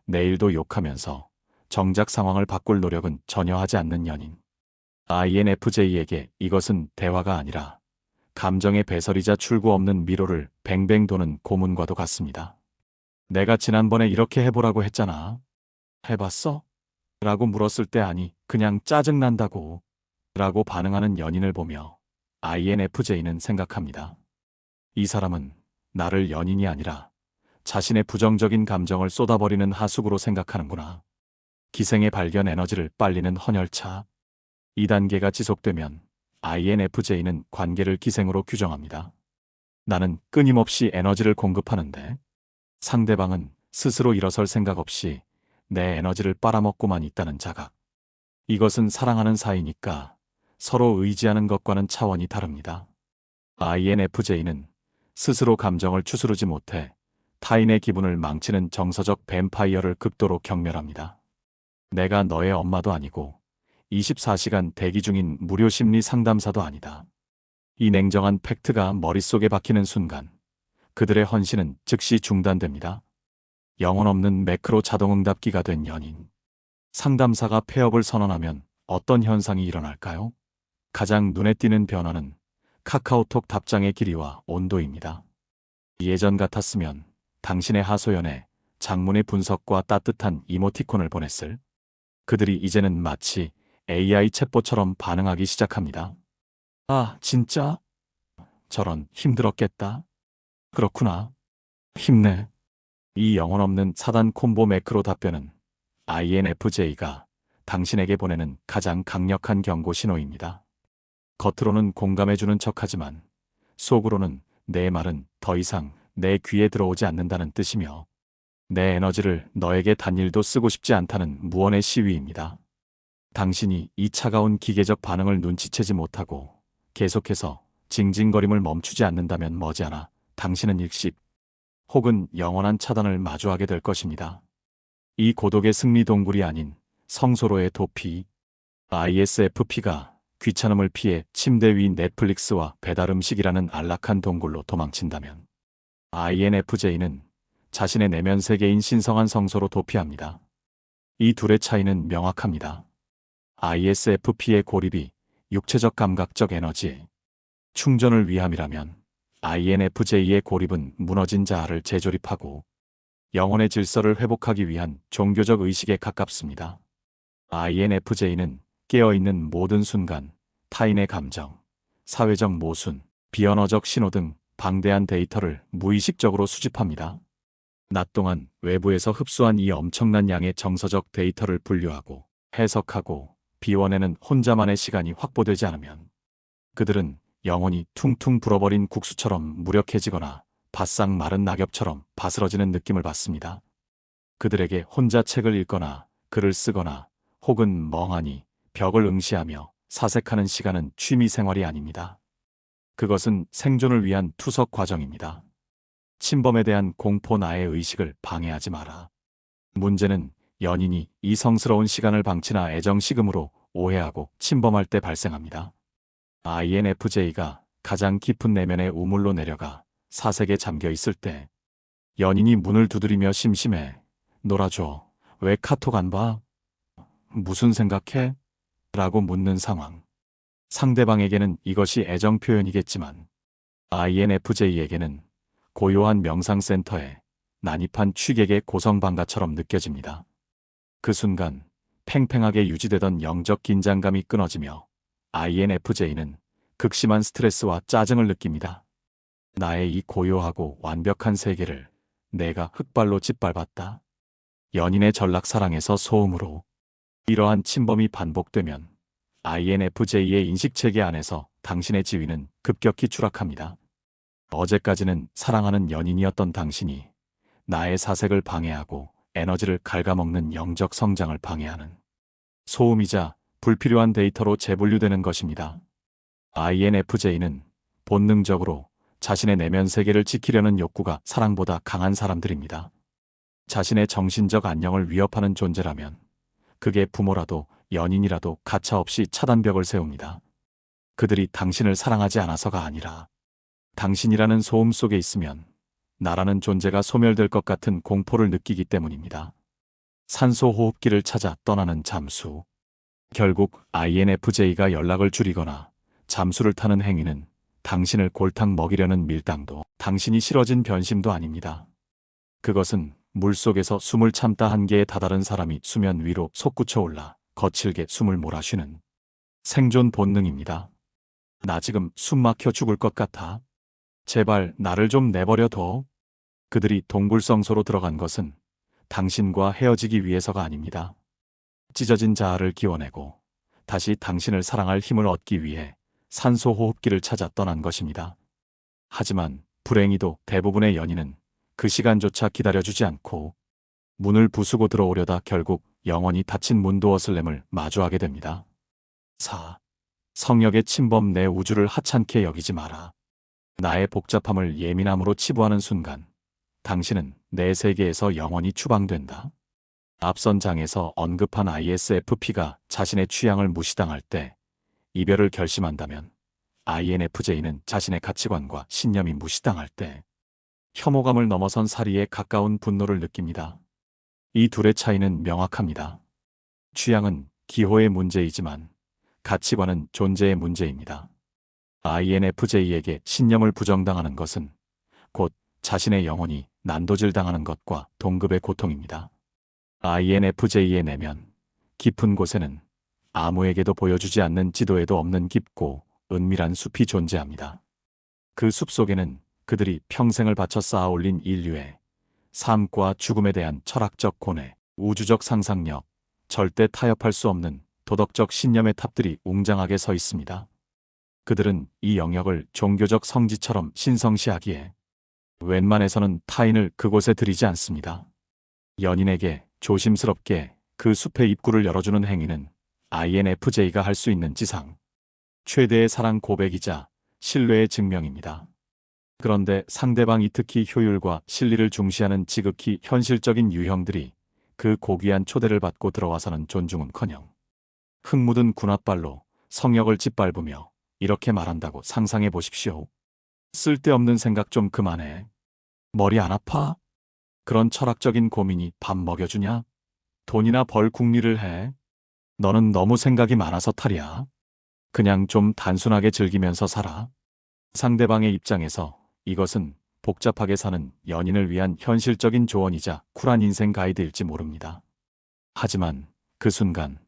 내일도 욕하면서 정작 상황을 바꿀 노력은 전혀 하지 않는 연인. INFJ에게 이것은 대화가 아니라 감정의 배설이자 출구 없는 미로를 뱅뱅 도는 고문과도 같습니다. 내가 지난번에 이렇게 해보라고 했잖아. 해봤어? 라고 물었을 때 아니, 그냥 짜증난다고. 라고 반응하는 연인을 보며 INFJ는 생각합니다. 이 사람은 나를 연인이 아니라 자신의 부정적인 감정을 쏟아버리는 하수구로 생각하는구나. 기생의 발견 에너지를 빨리는 헌혈차. 2단계가 지속되면 INFJ는 관계를 기생으로 규정합니다. 나는 끊임없이 에너지를 공급하는데 상대방은 스스로 일어설 생각 없이 내 에너지를 빨아먹고만 있다는 자각. 이것은 사랑하는 사이니까 서로 의지하는 것과는 차원이 다릅니다. INFJ는 스스로 감정을 추스르지 못해 타인의 기분을 망치는 정서적 뱀파이어를 극도로 경멸합니다. 내가 너의 엄마도 아니고 24시간 대기 중인 무료 심리 상담사도 아니다. 이 냉정한 팩트가 머릿속에 박히는 순간 그들의 헌신은 즉시 중단됩니다. 영혼 없는 매크로 자동응답기가 된 연인. 상담사가 폐업을 선언하면 어떤 현상이 일어날까요? 가장 눈에 띄는 변화는 카카오톡 답장의 길이와 온도입니다. 예전 같았으면 당신의 하소연에 장문의 분석과 따뜻한 이모티콘을 보냈을 그들이 이제는 마치 AI 챗봇처럼 반응하기 시작합니다. 아, 진짜? 저런, 힘들었겠다. 그렇구나. 힘내. 이 영혼 없는 사단 콤보 매크로 답변은 INFJ가 당신에게 보내는 가장 강력한 경고 신호입니다. 겉으로는 공감해주는 척하지만 속으로는 내 말은 더 이상 내 귀에 들어오지 않는다는 뜻이며 내 에너지를 너에게 단일도 쓰고 싶지 않다는 무언의 시위입니다. 당신이 이 차가운 기계적 반응을 눈치채지 못하고 계속해서 징징거림을 멈추지 않는다면 머지않아 당신은 일십 혹은 영원한 차단을 마주하게 될 것입니다. 이 고독의 승리 동굴이 아닌 성소로의 도피. ISFP가 귀찮음을 피해 침대 위 넷플릭스와 배달 음식이라는 안락한 동굴로 도망친다면 INFJ는 자신의 내면 세계인 신성한 성소로 도피합니다. 이 둘의 차이는 명확합니다. ISFP의 고립이 육체적 감각적 에너지 충전을 위함이라면 INFJ의 고립은 무너진 자아를 재조립하고 영혼의 질서를 회복하기 위한 종교적 의식에 가깝습니다. INFJ는 깨어있는 모든 순간 타인의 감정, 사회적 모순, 비언어적 신호 등 방대한 데이터를 무의식적으로 수집합니다. 낮 동안 외부에서 흡수한 이 엄청난 양의 정서적 데이터를 분류하고 해석하고 비워내는 혼자만의 시간이 확보되지 않으면 그들은 영혼이 퉁퉁 불어버린 국수처럼 무력해지거나 바싹 마른 낙엽처럼 바스러지는 느낌을 받습니다. 그들에게 혼자 책을 읽거나 글을 쓰거나 혹은 멍하니 벽을 응시하며 사색하는 시간은 취미 생활이 아닙니다. 그것은 생존을 위한 투석 과정입니다. 침범에 대한 공포 나의 의식을 방해하지 마라. 문제는 연인이 이 성스러운 시간을 방치나 애정식음으로 오해하고 침범할 때 발생합니다. INFJ가 가장 깊은 내면의 우물로 내려가 사색에 잠겨 있을 때 연인이 문을 두드리며 심심해. 놀아줘. 왜 카톡 안 봐? 무슨 생각해? 라고 묻는 상황. 상대방에게는 이것이 애정 표현이겠지만 INFJ에게는 고요한 명상센터에 난입한 취객의 고성방가처럼 느껴집니다. 그 순간 팽팽하게 유지되던 영적 긴장감이 끊어지며 INFJ는 극심한 스트레스와 짜증을 느낍니다. 나의 이 고요하고 완벽한 세계를 내가 흑발로 짓밟았다. 연인의 전락사랑에서 소음으로. 이러한 침범이 반복되면 INFJ의 인식체계 안에서 당신의 지위는 급격히 추락합니다. 어제까지는 사랑하는 연인이었던 당신이 나의 사색을 방해하고 에너지를 갉아먹는 영적 성장을 방해하는 소음이자 불필요한 데이터로 재분류되는 것입니다. INFJ는 본능적으로 자신의 내면 세계를 지키려는 욕구가 사랑보다 강한 사람들입니다. 자신의 정신적 안녕을 위협하는 존재라면 그게 부모라도 연인이라도 가차없이 차단벽을 세웁니다. 그들이 당신을 사랑하지 않아서가 아니라 당신이라는 소음 속에 있으면 나라는 존재가 소멸될 것 같은 공포를 느끼기 때문입니다. 산소 호흡기를 찾아 떠나는 잠수. 결국 INFJ가 연락을 줄이거나 잠수를 타는 행위는 당신을 골탕 먹이려는 밀당도 당신이 싫어진 변심도 아닙니다. 그것은 물속에서 숨을 참다 한계에 다다른 사람이 수면 위로 솟구쳐 올라 거칠게 숨을 몰아쉬는 생존 본능입니다. 나 지금 숨 막혀 죽을 것 같아. 제발 나를 좀 내버려둬. 그들이 동굴성소로 들어간 것은 당신과 헤어지기 위해서가 아닙니다. 찢어진 자아를 기워내고 다시 당신을 사랑할 힘을 얻기 위해 산소 호흡기를 찾아 떠난 것입니다. 하지만 불행히도 대부분의 연인은 그 시간조차 기다려주지 않고 문을 부수고 들어오려다 결국 영원히 닫힌 문도어슬램을 마주하게 됩니다. 4. 성역의 침범. 내 우주를 하찮게 여기지 마라. 나의 복잡함을 예민함으로 치부하는 순간 당신은 내 세계에서 영원히 추방된다. 앞선 장에서 언급한 ISFP가 자신의 취향을 무시당할 때 이별을 결심한다면 INFJ는 자신의 가치관과 신념이 무시당할 때 혐오감을 넘어선 살이에 가까운 분노를 느낍니다. 이 둘의 차이는 명확합니다. 취향은 기호의 문제이지만 가치관은 존재의 문제입니다. INFJ에게 신념을 부정당하는 것은 곧 자신의 영혼이 난도질당하는 것과 동급의 고통입니다. INFJ의 내면 깊은 곳에는 아무에게도 보여주지 않는 지도에도 없는 깊고 은밀한 숲이 존재합니다. 그 숲 속에는 그들이 평생을 바쳐 쌓아올린 인류의 삶과 죽음에 대한 철학적 고뇌, 우주적 상상력, 절대 타협할 수 없는 도덕적 신념의 탑들이 웅장하게 서 있습니다. 그들은 이 영역을 종교적 성지처럼 신성시하기에 웬만해서는 타인을 그곳에 들이지 않습니다. 연인에게 조심스럽게 그 숲의 입구를 열어주는 행위는 INFJ가 할 수 있는 지상 최대의 사랑 고백이자 신뢰의 증명입니다. 그런데 상대방이 특히 효율과 실리를 중시하는 지극히 현실적인 유형들이 그 고귀한 초대를 받고 들어와서는 존중은커녕 흙 묻은 군홧발로 성역을 짓밟으며 이렇게 말한다고 상상해 보십시오. 쓸데없는 생각 좀 그만해. 머리 안 아파? 그런 철학적인 고민이 밥 먹여주냐? 돈이나 벌 궁리를 해? 너는 너무 생각이 많아서 탈이야. 그냥 좀 단순하게 즐기면서 살아. 상대방의 입장에서 이것은 복잡하게 사는 연인을 위한 현실적인 조언이자 쿨한 인생 가이드일지 모릅니다. 하지만 그 순간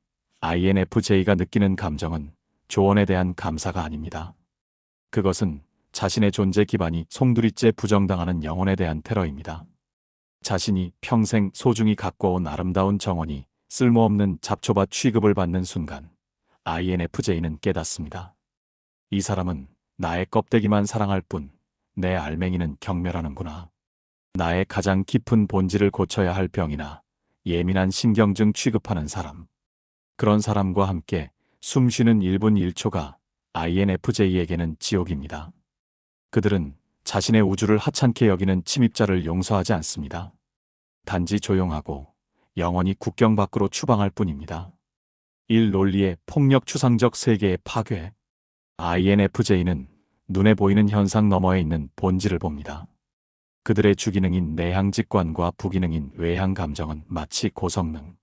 INFJ가 느끼는 감정은 조언에 대한 감사가 아닙니다. 그것은 자신의 존재 기반이 송두리째 부정당하는 영혼에 대한 테러입니다. 자신이 평생 소중히 가꿔온 아름다운 정원이 쓸모없는 잡초밭 취급을 받는 순간 INFJ는 깨닫습니다. 이 사람은 나의 껍데기만 사랑할 뿐 내 알맹이는 경멸하는구나. 나의 가장 깊은 본질을 고쳐야 할 병이나 예민한 신경증 취급하는 사람. 그런 사람과 함께 숨쉬는 1분 1초가 INFJ에게는 지옥입니다. 그들은 자신의 우주를 하찮게 여기는 침입자를 용서하지 않습니다. 단지 조용하고 영원히 국경 밖으로 추방할 뿐입니다. 논리의 폭력 추상적 세계의 파괴. INFJ는 눈에 보이는 현상 너머에 있는 본질을 봅니다. 그들의 주기능인 내향 직관과 부기능인 외향 감정은 마치 고성능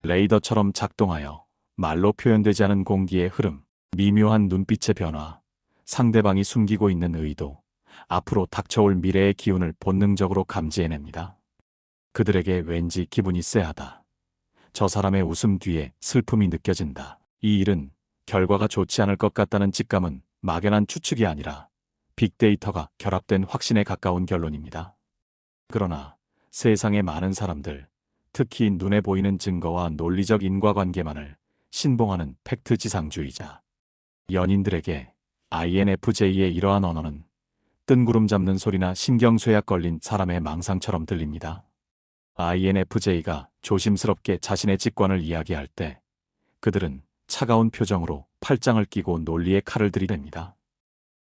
레이더처럼 작동하여 말로 표현되지 않은 공기의 흐름, 미묘한 눈빛의 변화, 상대방이 숨기고 있는 의도, 앞으로 닥쳐올 미래의 기운을 본능적으로 감지해냅니다. 그들에게 왠지 기분이 쎄하다. 저 사람의 웃음 뒤에 슬픔이 느껴진다. 이 일은 결과가 좋지 않을 것 같다는 직감은 막연한 추측이 아니라 빅데이터가 결합된 확신에 가까운 결론입니다. 그러나 세상의 많은 사람들, 특히 눈에 보이는 증거와 논리적 인과관계만을 신봉하는 팩트 지상주의자 연인들에게 INFJ의 이러한 언어는 뜬구름 잡는 소리나 신경쇠약 걸린 사람의 망상처럼 들립니다. INFJ가 조심스럽게 자신의 직관을 이야기할 때 그들은 차가운 표정으로 팔짱을 끼고 논리의 칼을 들이댑니다.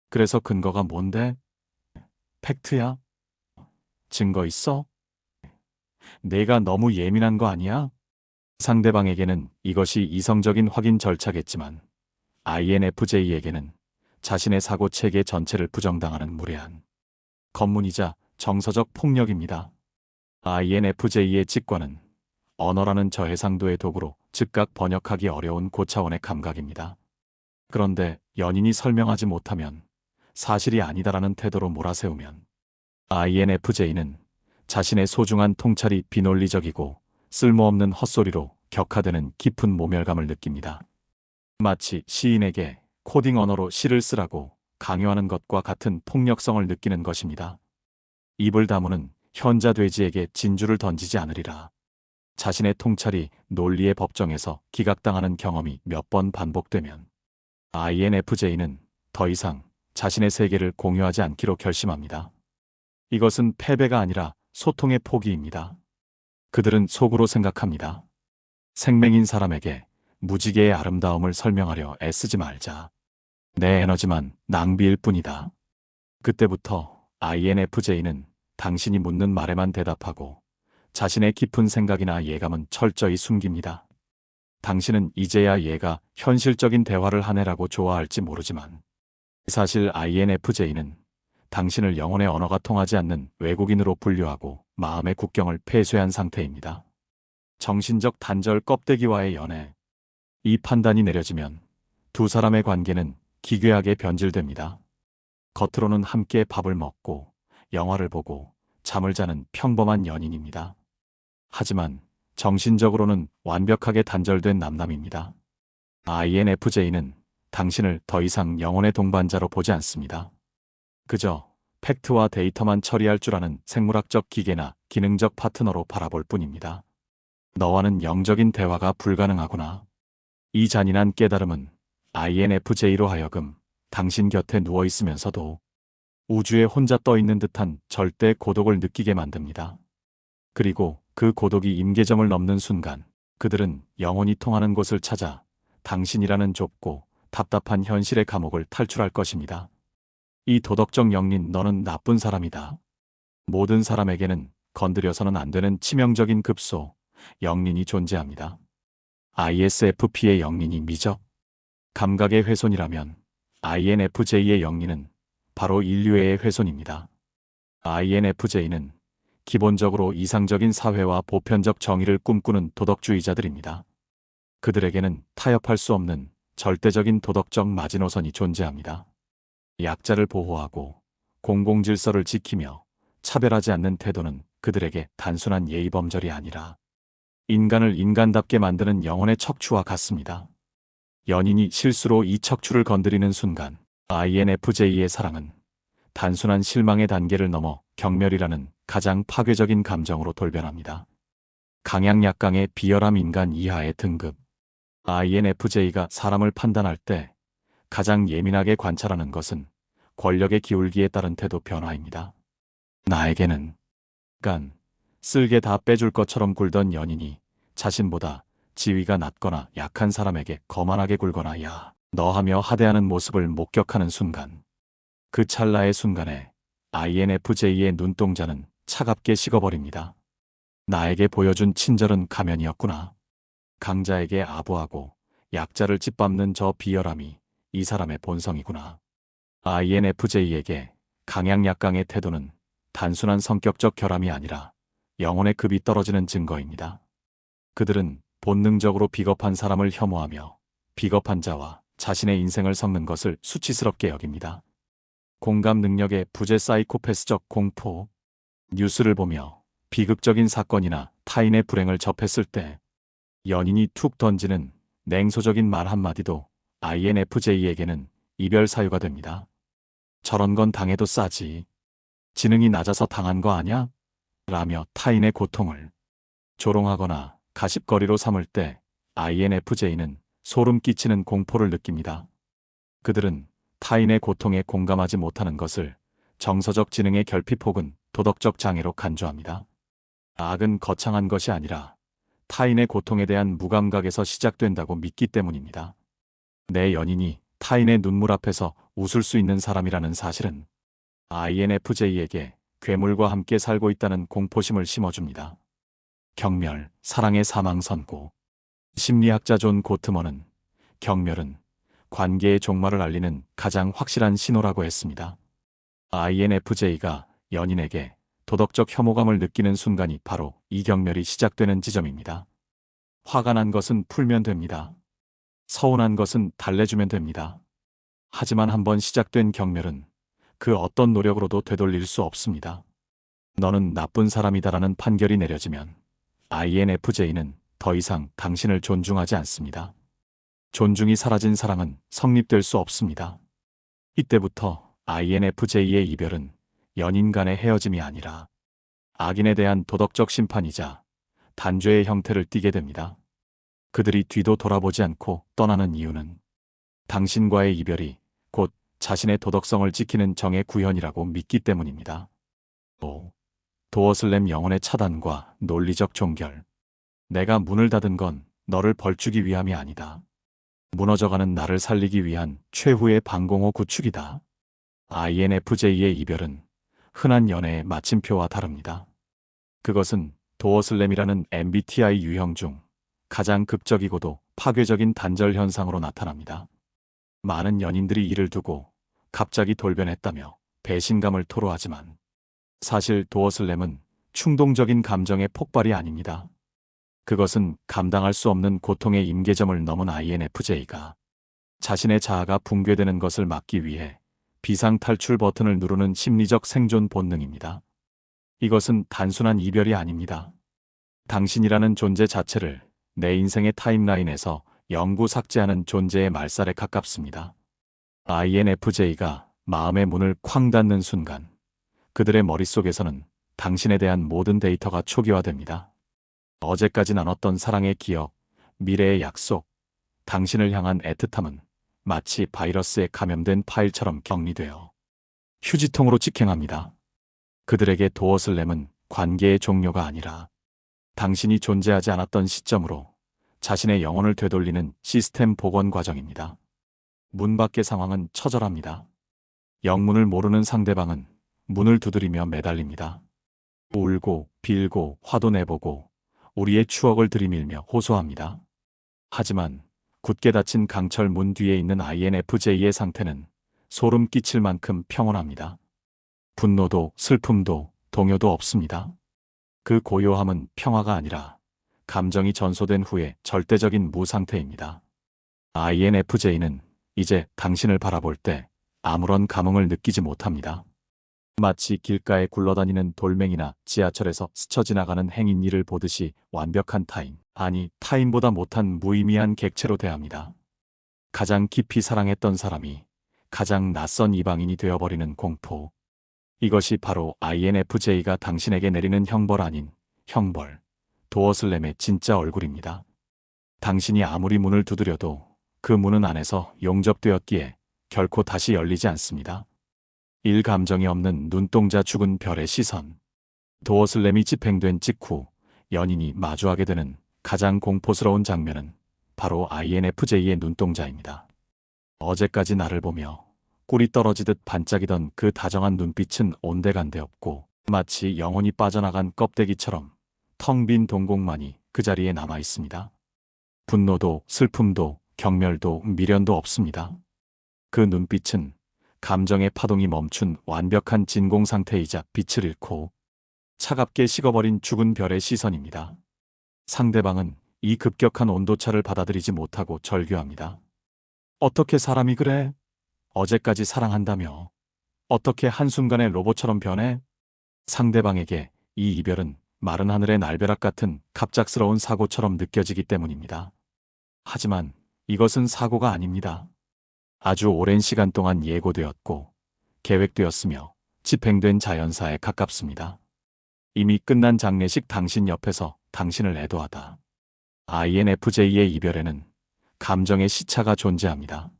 그래서 근거가 뭔데? 팩트야? 증거 있어? 내가 너무 예민한 거 아니야? 상대방에게는 이것이 이성적인 확인 절차겠지만 INFJ에게는 자신의 사고 체계 전체를 부정당하는 무례한 검문이자 정서적 폭력입니다. INFJ의 직관은 언어라는 저해상도의 도구로 즉각 번역하기 어려운 고차원의 감각입니다. 그런데 연인이 설명하지 못하면 사실이 아니다라는 태도로 몰아세우면 INFJ는 자신의 소중한 통찰이 비논리적이고 쓸모없는 헛소리로 격화되는 깊은 모멸감을 느낍니다. 마치 시인에게 코딩 언어로 시를 쓰라고 강요하는 것과 같은 폭력성을 느끼는 것입니다. 입을 다무는 현자 돼지에게 진주를 던지지 않으리라. 자신의 통찰이 논리의 법정에서 기각당하는 경험이 몇 번 반복되면 INFJ는 더 이상 자신의 세계를 공유하지 않기로 결심합니다. 이것은 패배가 아니라 소통의 포기입니다. 그들은 속으로 생각합니다. 생명인 사람에게 무지개의 아름다움을 설명하려 애쓰지 말자. 내 에너지만 낭비일 뿐이다. 그때부터 INFJ는 당신이 묻는 말에만 대답하고 자신의 깊은 생각이나 예감은 철저히 숨깁니다. 당신은 이제야 얘가 현실적인 대화를 하네라고 좋아할지 모르지만 사실 INFJ는 당신을 영혼의 언어가 통하지 않는 외국인으로 분류하고 마음의 국경을 폐쇄한 상태입니다. 정신적 단절 껍데기와의 연애. 이 판단이 내려지면 두 사람의 관계는 기괴하게 변질됩니다. 겉으로는 함께 밥을 먹고 영화를 보고 잠을 자는 평범한 연인입니다. 하지만 정신적으로는 완벽하게 단절된 남남입니다. INFJ는 당신을 더 이상 영혼의 동반자로 보지 않습니다. 그저 팩트와 데이터만 처리할 줄 아는 생물학적 기계나 기능적 파트너로 바라볼 뿐입니다. 너와는 영적인 대화가 불가능하구나. 이 잔인한 깨달음은 INFJ로 하여금 당신 곁에 누워있으면서도 우주에 혼자 떠있는 듯한 절대 고독을 느끼게 만듭니다. 그리고 그 고독이 임계점을 넘는 순간 그들은 영혼이 통하는 곳을 찾아 당신이라는 좁고 답답한 현실의 감옥을 탈출할 것입니다. 이 도덕적 영린 너는 나쁜 사람이다. 모든 사람에게는 건드려서는 안 되는 치명적인 급소, 영린이 존재합니다. ISFP의 영린이 미적, 감각의 훼손이라면 INFJ의 영린은 바로 인류애의 훼손입니다. INFJ는 기본적으로 이상적인 사회와 보편적 정의를 꿈꾸는 도덕주의자들입니다. 그들에게는 타협할 수 없는 절대적인 도덕적 마지노선이 존재합니다. 약자를 보호하고 공공질서를 지키며 차별하지 않는 태도는 그들에게 단순한 예의범절이 아니라 인간을 인간답게 만드는 영혼의 척추와 같습니다. 연인이 실수로 이 척추를 건드리는 순간 INFJ의 사랑은 단순한 실망의 단계를 넘어 경멸이라는 가장 파괴적인 감정으로 돌변합니다. 강약약강의 비열함 인간 이하의 등급. INFJ가 사람을 판단할 때 가장 예민하게 관찰하는 것은 권력의 기울기에 따른 태도 변화입니다. 나에게는 간 쓸개 다 빼줄 것처럼 굴던 연인이 자신보다 지위가 낮거나 약한 사람에게 거만하게 굴거나 야, 너 하며 하대하는 모습을 목격하는 순간, 그 찰나의 순간에 INFJ의 눈동자는 차갑게 식어버립니다. 나에게 보여준 친절은 가면이었구나. 강자에게 아부하고 약자를 짓밟는 저 비열함이 이 사람의 본성이구나. INFJ에게 강약약강의 태도는 단순한 성격적 결함이 아니라 영혼의 급이 떨어지는 증거입니다. 그들은 본능적으로 비겁한 사람을 혐오하며 비겁한 자와 자신의 인생을 섞는 것을 수치스럽게 여깁니다. 공감 능력의 부재 사이코패스적 공포. 뉴스를 보며 비극적인 사건이나 타인의 불행을 접했을 때 연인이 툭 던지는 냉소적인 말 한마디도 INFJ에게는 이별 사유가 됩니다. 저런 건 당해도 싸지. 지능이 낮아서 당한 거 아냐? 라며 타인의 고통을 조롱하거나 가십거리로 삼을 때 INFJ는 소름 끼치는 공포를 느낍니다. 그들은 타인의 고통에 공감하지 못하는 것을 정서적 지능의 결핍 혹은 도덕적 장애로 간주합니다. 악은 거창한 것이 아니라 타인의 고통에 대한 무감각에서 시작된다고 믿기 때문입니다. 내 연인이 타인의 눈물 앞에서 웃을 수 있는 사람이라는 사실은 INFJ에게 괴물과 함께 살고 있다는 공포심을 심어줍니다. 경멸, 사랑의 사망 선고. 심리학자 존 고트먼은 경멸은 관계의 종말을 알리는 가장 확실한 신호라고 했습니다. INFJ가 연인에게 도덕적 혐오감을 느끼는 순간이 바로 이 경멸이 시작되는 지점입니다. 화가 난 것은 풀면 됩니다. 서운한 것은 달래주면 됩니다. 하지만 한번 시작된 경멸은 그 어떤 노력으로도 되돌릴 수 없습니다. 너는 나쁜 사람이다라는 판결이 내려지면 INFJ는 더 이상 당신을 존중하지 않습니다. 존중이 사라진 사랑은 성립될 수 없습니다. 이때부터 INFJ의 이별은 연인 간의 헤어짐이 아니라 악인에 대한 도덕적 심판이자 단죄의 형태를 띠게 됩니다. 그들이 뒤도 돌아보지 않고 떠나는 이유는 당신과의 이별이 곧 자신의 도덕성을 지키는 정의 구현이라고 믿기 때문입니다. 5. 도어슬램 영혼의 차단과 논리적 종결. 내가 문을 닫은 건 너를 벌주기 위함이 아니다. 무너져가는 나를 살리기 위한 최후의 방공호 구축이다. INFJ의 이별은 흔한 연애의 마침표와 다릅니다. 그것은 도어슬램이라는 MBTI 유형 중 가장 극적이고도 파괴적인 단절 현상으로 나타납니다. 많은 연인들이 이를 두고 갑자기 돌변했다며 배신감을 토로하지만 사실 도어슬램은 충동적인 감정의 폭발이 아닙니다. 그것은 감당할 수 없는 고통의 임계점을 넘은 INFJ가 자신의 자아가 붕괴되는 것을 막기 위해 비상탈출 버튼을 누르는 심리적 생존 본능입니다. 이것은 단순한 이별이 아닙니다. 당신이라는 존재 자체를 내 인생의 타임라인에서 영구 삭제하는 존재의 말살에 가깝습니다. INFJ가 마음의 문을 쾅 닫는 순간 그들의 머릿속에서는 당신에 대한 모든 데이터가 초기화됩니다. 어제까지 나눴던 사랑의 기억, 미래의 약속, 당신을 향한 애틋함은 마치 바이러스에 감염된 파일처럼 격리되어 휴지통으로 직행합니다. 그들에게 도어슬램은 관계의 종료가 아니라 당신이 존재하지 않았던 시점으로 자신의 영혼을 되돌리는 시스템 복원 과정입니다. 문 밖의 상황은 처절합니다. 영문을 모르는 상대방은 문을 두드리며 매달립니다. 울고 빌고 화도 내보고 우리의 추억을 들이밀며 호소합니다. 하지만 굳게 닫힌 강철 문 뒤에 있는 INFJ의 상태는 소름 끼칠 만큼 평온합니다. 분노도 슬픔도 동요도 없습니다. 그 고요함은 평화가 아니라 감정이 전소된 후의 절대적인 무상태입니다. INFJ는 이제 당신을 바라볼 때 아무런 감흥을 느끼지 못합니다. 마치 길가에 굴러다니는 돌멩이나 지하철에서 스쳐 지나가는 행인일을 보듯이 완벽한 타인, 아니 타인보다 못한 무의미한 객체로 대합니다. 가장 깊이 사랑했던 사람이 가장 낯선 이방인이 되어버리는 공포. 이것이 바로 INFJ가 당신에게 내리는 형벌 아닌 형벌, 도어슬램의 진짜 얼굴입니다. 당신이 아무리 문을 두드려도 그 문은 안에서 용접되었기에 결코 다시 열리지 않습니다. 감정이 없는 눈동자 죽은 별의 시선. 도어슬램이 집행된 직후 연인이 마주하게 되는 가장 공포스러운 장면은 바로 INFJ의 눈동자입니다. 어제까지 나를 보며 꿀이 떨어지듯 반짝이던 그 다정한 눈빛은 온데간데 없고 마치 영혼이 빠져나간 껍데기처럼 텅 빈 동공만이 그 자리에 남아 있습니다. 분노도 슬픔도 경멸도 미련도 없습니다. 그 눈빛은 감정의 파동이 멈춘 완벽한 진공 상태이자 빛을 잃고 차갑게 식어버린 죽은 별의 시선입니다. 상대방은 이 급격한 온도차를 받아들이지 못하고 절규합니다. 어떻게 사람이 그래? 어제까지 사랑한다며. 어떻게 한순간에 로봇처럼 변해? 상대방에게 이 이별은 마른 하늘의 날벼락 같은 갑작스러운 사고처럼 느껴지기 때문입니다. 하지만 이것은 사고가 아닙니다. 아주 오랜 시간 동안 예고되었고 계획되었으며 집행된 자연사에 가깝습니다. 이미 끝난 장례식 당신 옆에서 당신을 애도하다. INFJ의 이별에는 감정의 시차가 존재합니다.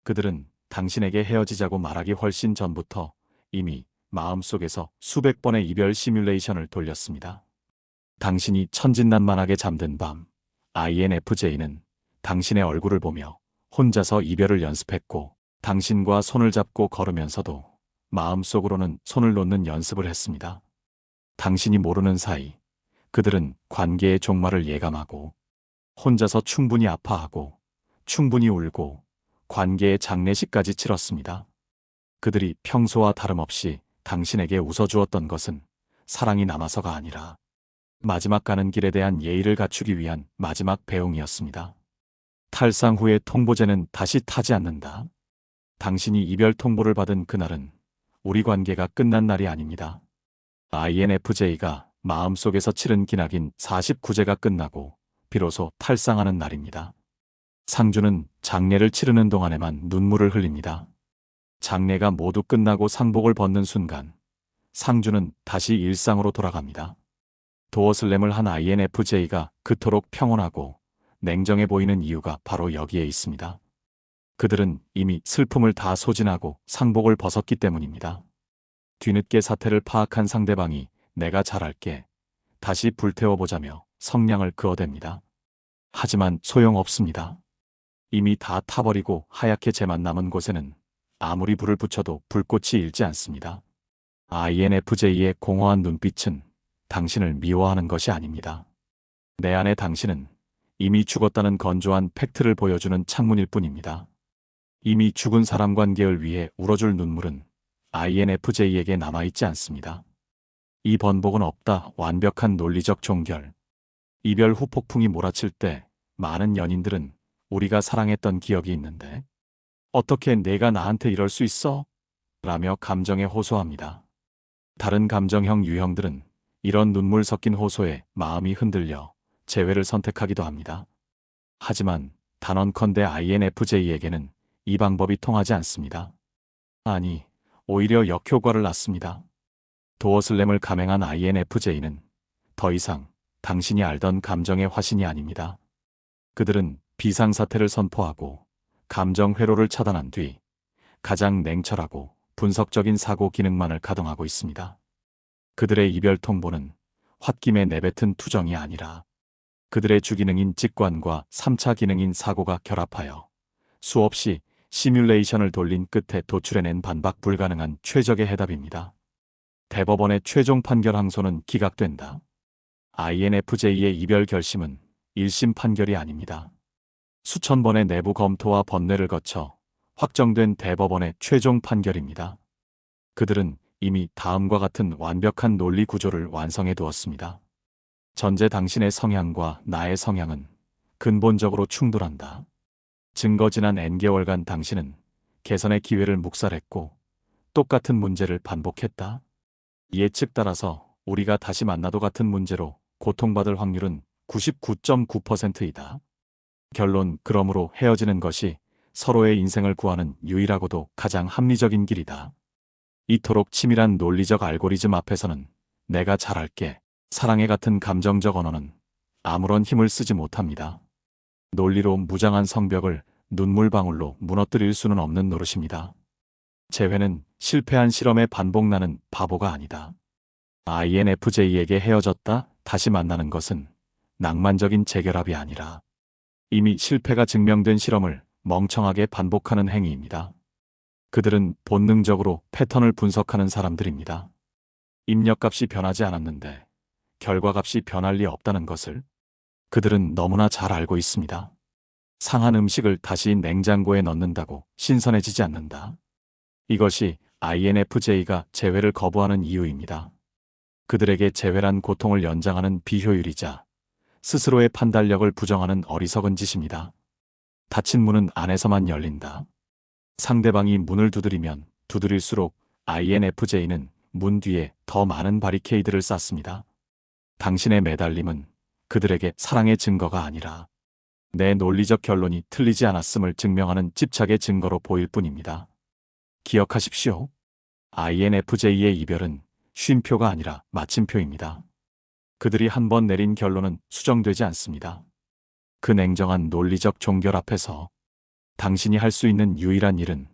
그들은 당신에게 헤어지자고 말하기 훨씬 전부터 이미 마음속에서 수백 번의 이별 시뮬레이션을 돌렸습니다. 당신이 천진난만하게 잠든 밤, INFJ는 당신의 얼굴을 보며 혼자서 이별을 연습했고 당신과 손을 잡고 걸으면서도 마음속으로는 손을 놓는 연습을 했습니다. 당신이 모르는 사이 그들은 관계의 종말을 예감하고 혼자서 충분히 아파하고 충분히 울고 관계의 장례식까지 치렀습니다. 그들이 평소와 다름없이 당신에게 웃어주었던 것은 사랑이 남아서가 아니라 마지막 가는 길에 대한 예의를 갖추기 위한 마지막 배웅이었습니다. 탈상 후의 통보제는 다시 타지 않는다. 당신이 이별 통보를 받은 그날은 우리 관계가 끝난 날이 아닙니다. INFJ가 마음속에서 치른 기나긴 49제가 끝나고 비로소 탈상하는 날입니다. 상주는 장례를 치르는 동안에만 눈물을 흘립니다. 장례가 모두 끝나고 상복을 벗는 순간 상주는 다시 일상으로 돌아갑니다. 도어슬램을 한 INFJ가 그토록 평온하고 냉정해 보이는 이유가 바로 여기에 있습니다. 그들은 이미 슬픔을 다 소진하고 상복을 벗었기 때문입니다. 뒤늦게 사태를 파악한 상대방이 내가 잘할게, 다시 불태워보자며 성냥을 그어댑니다. 하지만 소용없습니다. 이미 다 타버리고 하얗게 재만 남은 곳에는 아무리 불을 붙여도 불꽃이 일지 않습니다. INFJ의 공허한 눈빛은 당신을 미워하는 것이 아닙니다. 내 안에 당신은 이미 죽었다는 건조한 팩트를 보여주는 창문일 뿐입니다. 이미 죽은 사람 관계를 위해 울어줄 눈물은 INFJ에게 남아있지 않습니다. 이 번복은 없다. 완벽한 논리적 종결. 이별 후 폭풍이 몰아칠 때 많은 연인들은 우리가 사랑했던 기억이 있는데 어떻게 내가 나한테 이럴 수 있어? 라며 감정에 호소합니다. 다른 감정형 유형들은 이런 눈물 섞인 호소에 마음이 흔들려 재회를 선택하기도 합니다. 하지만 단언컨대 INFJ에게는 이 방법이 통하지 않습니다. 아니, 오히려 역효과를 낳습니다. 도어슬램을 감행한 INFJ는 더 이상 당신이 알던 감정의 화신이 아닙니다. 그들은 비상사태를 선포하고 감정 회로를 차단한 뒤 가장 냉철하고 분석적인 사고 기능만을 가동하고 있습니다. 그들의 이별 통보는 홧김에 내뱉은 투정이 아니라 그들의 주기능인 직관과 3차 기능인 사고가 결합하여 수없이 시뮬레이션을 돌린 끝에 도출해낸 반박 불가능한 최적의 해답입니다. 대법원의 최종 판결 항소는 기각된다. INFJ의 이별 결심은 1심 판결이 아닙니다. 수천 번의 내부 검토와 번뇌를 거쳐 확정된 대법원의 최종 판결입니다. 그들은 이미 다음과 같은 완벽한 논리 구조를 완성해 두었습니다. 전제 당신의 성향과 나의 성향은 근본적으로 충돌한다. 증거 지난 N개월간 당신은 개선의 기회를 묵살했고 똑같은 문제를 반복했다. 예측 따라서 우리가 다시 만나도 같은 문제로 고통받을 확률은 99.9%이다. 결론, 그러므로 헤어지는 것이 서로의 인생을 구하는 유일하고도 가장 합리적인 길이다. 이토록 치밀한 논리적 알고리즘 앞에서는 내가 잘할게, 사랑의 같은 감정적 언어는 아무런 힘을 쓰지 못합니다. 논리로 무장한 성벽을 눈물방울로 무너뜨릴 수는 없는 노릇입니다. 재회는 실패한 실험의 반복. 나는 바보가 아니다. INFJ에게 헤어졌다 다시 만나는 것은 낭만적인 재결합이 아니라 이미 실패가 증명된 실험을 멍청하게 반복하는 행위입니다. 그들은 본능적으로 패턴을 분석하는 사람들입니다. 입력값이 변하지 않았는데 결과값이 변할 리 없다는 것을 그들은 너무나 잘 알고 있습니다. 상한 음식을 다시 냉장고에 넣는다고 신선해지지 않는다. 이것이 INFJ가 재회를 거부하는 이유입니다. 그들에게 재회란 고통을 연장하는 비효율이자 스스로의 판단력을 부정하는 어리석은 짓입니다. 닫힌 문은 안에서만 열린다. 상대방이 문을 두드리면 두드릴수록 INFJ는 문 뒤에 더 많은 바리케이드를 쌓습니다. 당신의 매달림은 그들에게 사랑의 증거가 아니라 내 논리적 결론이 틀리지 않았음을 증명하는 집착의 증거로 보일 뿐입니다. 기억하십시오. INFJ의 이별은 쉼표가 아니라 마침표입니다. 그들이 한 번 내린 결론은 수정되지 않습니다. 그 냉정한 논리적 종결 앞에서 당신이 할 수 있는 유일한 일은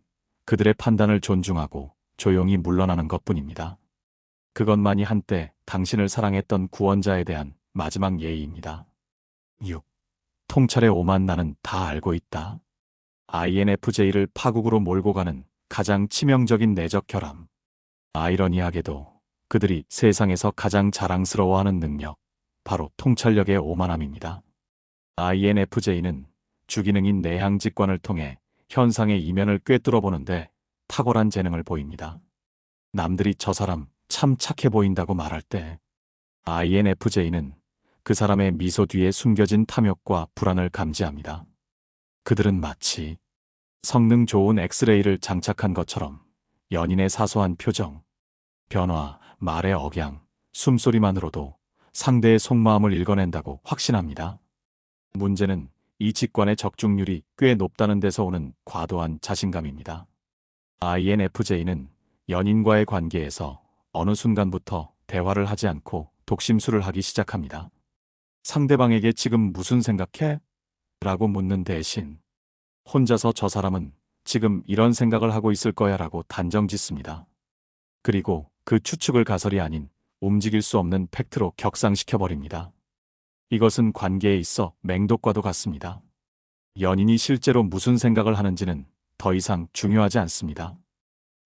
그들의 판단을 존중하고 조용히 물러나는 것뿐입니다. 그것만이 한때 당신을 사랑했던 구원자에 대한 마지막 예의입니다. 6. 통찰의 오만. 나는 다 알고 있다. INFJ를 파국으로 몰고 가는 가장 치명적인 내적 결함. 아이러니하게도 그들이 세상에서 가장 자랑스러워하는 능력, 바로 통찰력의 오만함입니다. INFJ는 주기능인 내향직관을 통해 현상의 이면을 꿰뚫어 보는데 탁월한 재능을 보입니다. 남들이 저 사람 참 착해 보인다고 말할 때 INFJ는 그 사람의 미소 뒤에 숨겨진 탐욕과 불안을 감지합니다. 그들은 마치 성능 좋은 엑스레이를 장착한 것처럼 연인의 사소한 표정, 변화, 말의 억양, 숨소리만으로도 상대의 속마음을 읽어낸다고 확신합니다. 문제는 이 직관의 적중률이 꽤 높다는 데서 오는 과도한 자신감입니다. INFJ는 연인과의 관계에서 어느 순간부터 대화를 하지 않고 독심술을 하기 시작합니다. 상대방에게 지금 무슨 생각해? 라고 묻는 대신 혼자서 저 사람은 지금 이런 생각을 하고 있을 거야 라고 단정 짓습니다. 그리고 그 추측을 가설이 아닌 움직일 수 없는 팩트로 격상시켜버립니다. 이것은 관계에 있어 맹독과도 같습니다. 연인이 실제로 무슨 생각을 하는지는 더 이상 중요하지 않습니다.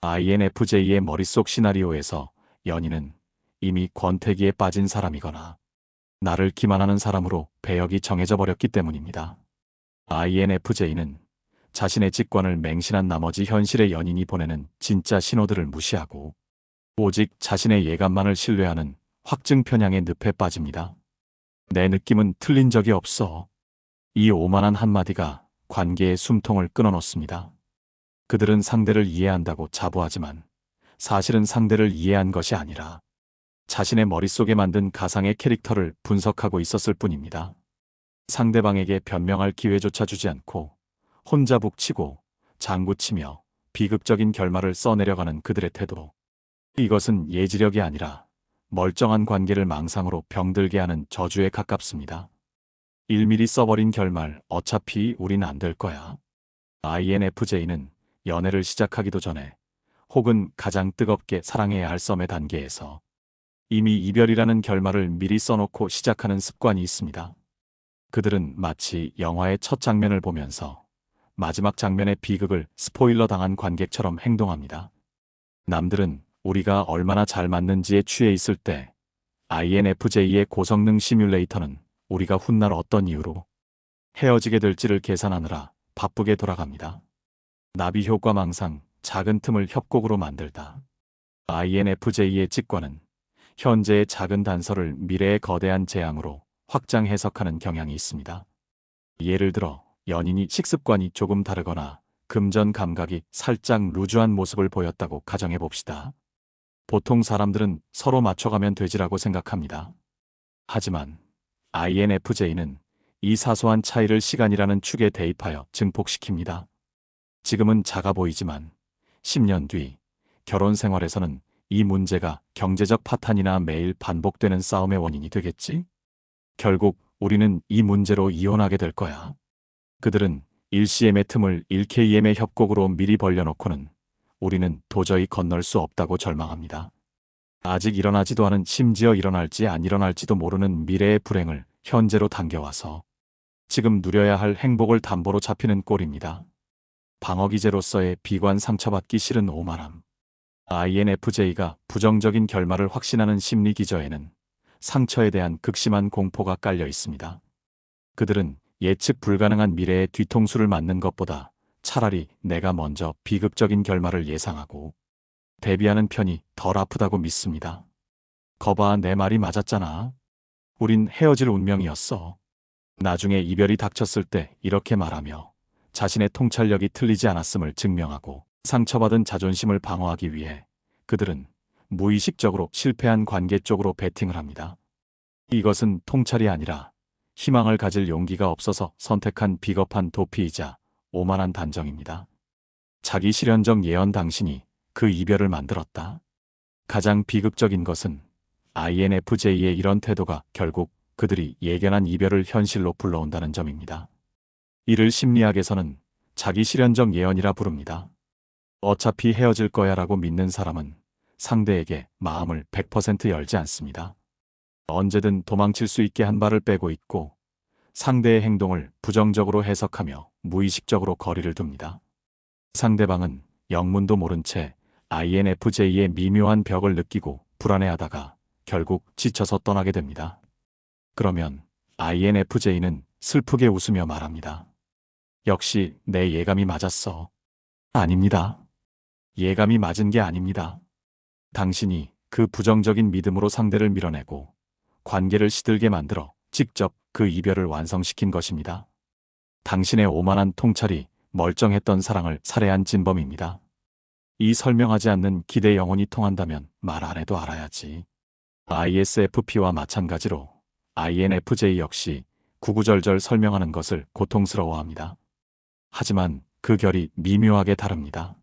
INFJ의 머릿속 시나리오에서 연인은 이미 권태기에 빠진 사람이거나 나를 기만하는 사람으로 배역이 정해져 버렸기 때문입니다. INFJ는 자신의 직관을 맹신한 나머지 현실의 연인이 보내는 진짜 신호들을 무시하고 오직 자신의 예감만을 신뢰하는 확증 편향의 늪에 빠집니다. 내 느낌은 틀린 적이 없어. 이 오만한 한마디가 관계의 숨통을 끊어놓습니다. 그들은 상대를 이해한다고 자부하지만 사실은 상대를 이해한 것이 아니라 자신의 머릿속에 만든 가상의 캐릭터를 분석하고 있었을 뿐입니다. 상대방에게 변명할 기회조차 주지 않고 혼자 북치고 장구치며 비극적인 결말을 써내려가는 그들의 태도. 이것은 예지력이 아니라 멀쩡한 관계를 망상으로 병들게 하는 저주에 가깝습니다. 1mm 써버린 결말, 어차피 우린 안 될 거야. INFJ는 연애를 시작하기도 전에 혹은 가장 뜨겁게 사랑해야 할 썸의 단계에서 이미 이별이라는 결말을 미리 써놓고 시작하는 습관이 있습니다. 그들은 마치 영화의 첫 장면을 보면서 마지막 장면의 비극을 스포일러 당한 관객처럼 행동합니다. 남들은 우리가 얼마나 잘 맞는지에 취해 있을 때 INFJ의 고성능 시뮬레이터는 우리가 훗날 어떤 이유로 헤어지게 될지를 계산하느라 바쁘게 돌아갑니다. 나비 효과 망상, 작은 틈을 협곡으로 만들다. INFJ의 직관은 현재의 작은 단서를 미래의 거대한 재앙으로 확장 해석하는 경향이 있습니다. 예를 들어 연인이 식습관이 조금 다르거나 금전 감각이 살짝 루즈한 모습을 보였다고 가정해 봅시다. 보통 사람들은 서로 맞춰가면 되지라고 생각합니다. 하지만 INFJ는 이 사소한 차이를 시간이라는 축에 대입하여 증폭시킵니다. 지금은 작아 보이지만 10년 뒤 결혼 생활에서는 이 문제가 경제적 파탄이나 매일 반복되는 싸움의 원인이 되겠지? 결국 우리는 이 문제로 이혼하게 될 거야. 그들은 1CM의 틈을 1KM의 협곡으로 미리 벌려놓고는 우리는 도저히 건널 수 없다고 절망합니다. 아직 일어나지도 않은, 심지어 일어날지 안 일어날지도 모르는 미래의 불행을 현재로 당겨와서 지금 누려야 할 행복을 담보로 잡히는 꼴입니다. 방어기제로서의 비관, 상처받기 싫은 오만함. INFJ가 부정적인 결말을 확신하는 심리 기저에는 상처에 대한 극심한 공포가 깔려 있습니다. 그들은 예측 불가능한 미래의 뒤통수를 맞는 것보다 차라리 내가 먼저 비극적인 결말을 예상하고 대비하는 편이 덜 아프다고 믿습니다. 거봐, 내 말이 맞았잖아. 우린 헤어질 운명이었어. 나중에 이별이 닥쳤을 때 이렇게 말하며 자신의 통찰력이 틀리지 않았음을 증명하고 상처받은 자존심을 방어하기 위해 그들은 무의식적으로 실패한 관계 쪽으로 베팅을 합니다. 이것은 통찰이 아니라 희망을 가질 용기가 없어서 선택한 비겁한 도피이자 오만한 단정입니다. 자기 실현적 예언, 당신이 그 이별을 만들었다. 가장 비극적인 것은 INFJ의 이런 태도가 결국 그들이 예견한 이별을 현실로 불러온다는 점입니다. 이를 심리학에서는 자기 실현적 예언이라 부릅니다. 어차피 헤어질 거야 라고 믿는 사람은 상대에게 마음을 100% 열지 않습니다. 언제든 도망칠 수 있게 한 발을 빼고 있고 상대의 행동을 부정적으로 해석하며 무의식적으로 거리를 둡니다. 상대방은 영문도 모른 채 INFJ의 미묘한 벽을 느끼고 불안해하다가 결국 지쳐서 떠나게 됩니다. 그러면 INFJ는 슬프게 웃으며 말합니다. 역시 내 예감이 맞았어. 아닙니다. 예감이 맞은 게 아닙니다. 당신이 그 부정적인 믿음으로 상대를 밀어내고 관계를 시들게 만들어 직접 그 이별을 완성시킨 것입니다. 당신의 오만한 통찰이 멀쩡했던 사랑을 살해한 진범입니다. 이 설명하지 않는 기대 영혼이 통한다면 말 안 해도 알아야지. ISFP와 마찬가지로 INFJ 역시 구구절절 설명하는 것을 고통스러워합니다. 하지만 그 결이 미묘하게 다릅니다.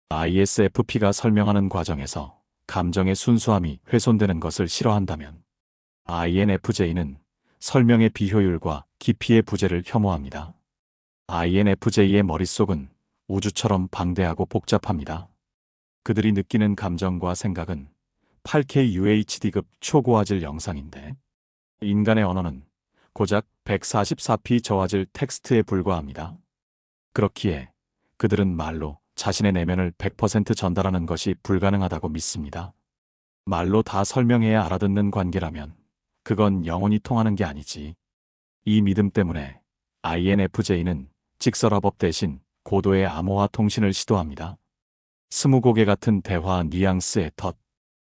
ISFP가 설명하는 과정에서 감정의 순수함이 훼손되는 것을 싫어한다면 INFJ는 설명의 비효율과 깊이의 부재를 혐오합니다. INFJ의 머릿속은 우주처럼 방대하고 복잡합니다. 그들이 느끼는 감정과 생각은 8K UHD급 초고화질 영상인데 인간의 언어는 고작 144p 저화질 텍스트에 불과합니다. 그렇기에 그들은 말로 자신의 내면을 100% 전달하는 것이 불가능하다고 믿습니다. 말로 다 설명해야 알아듣는 관계라면 그건 영혼이 통하는 게 아니지. 이 믿음 때문에 INFJ는 직설화법 대신 고도의 암호화 통신을 시도합니다. 스무고개 같은 대화 뉘앙스의 덫.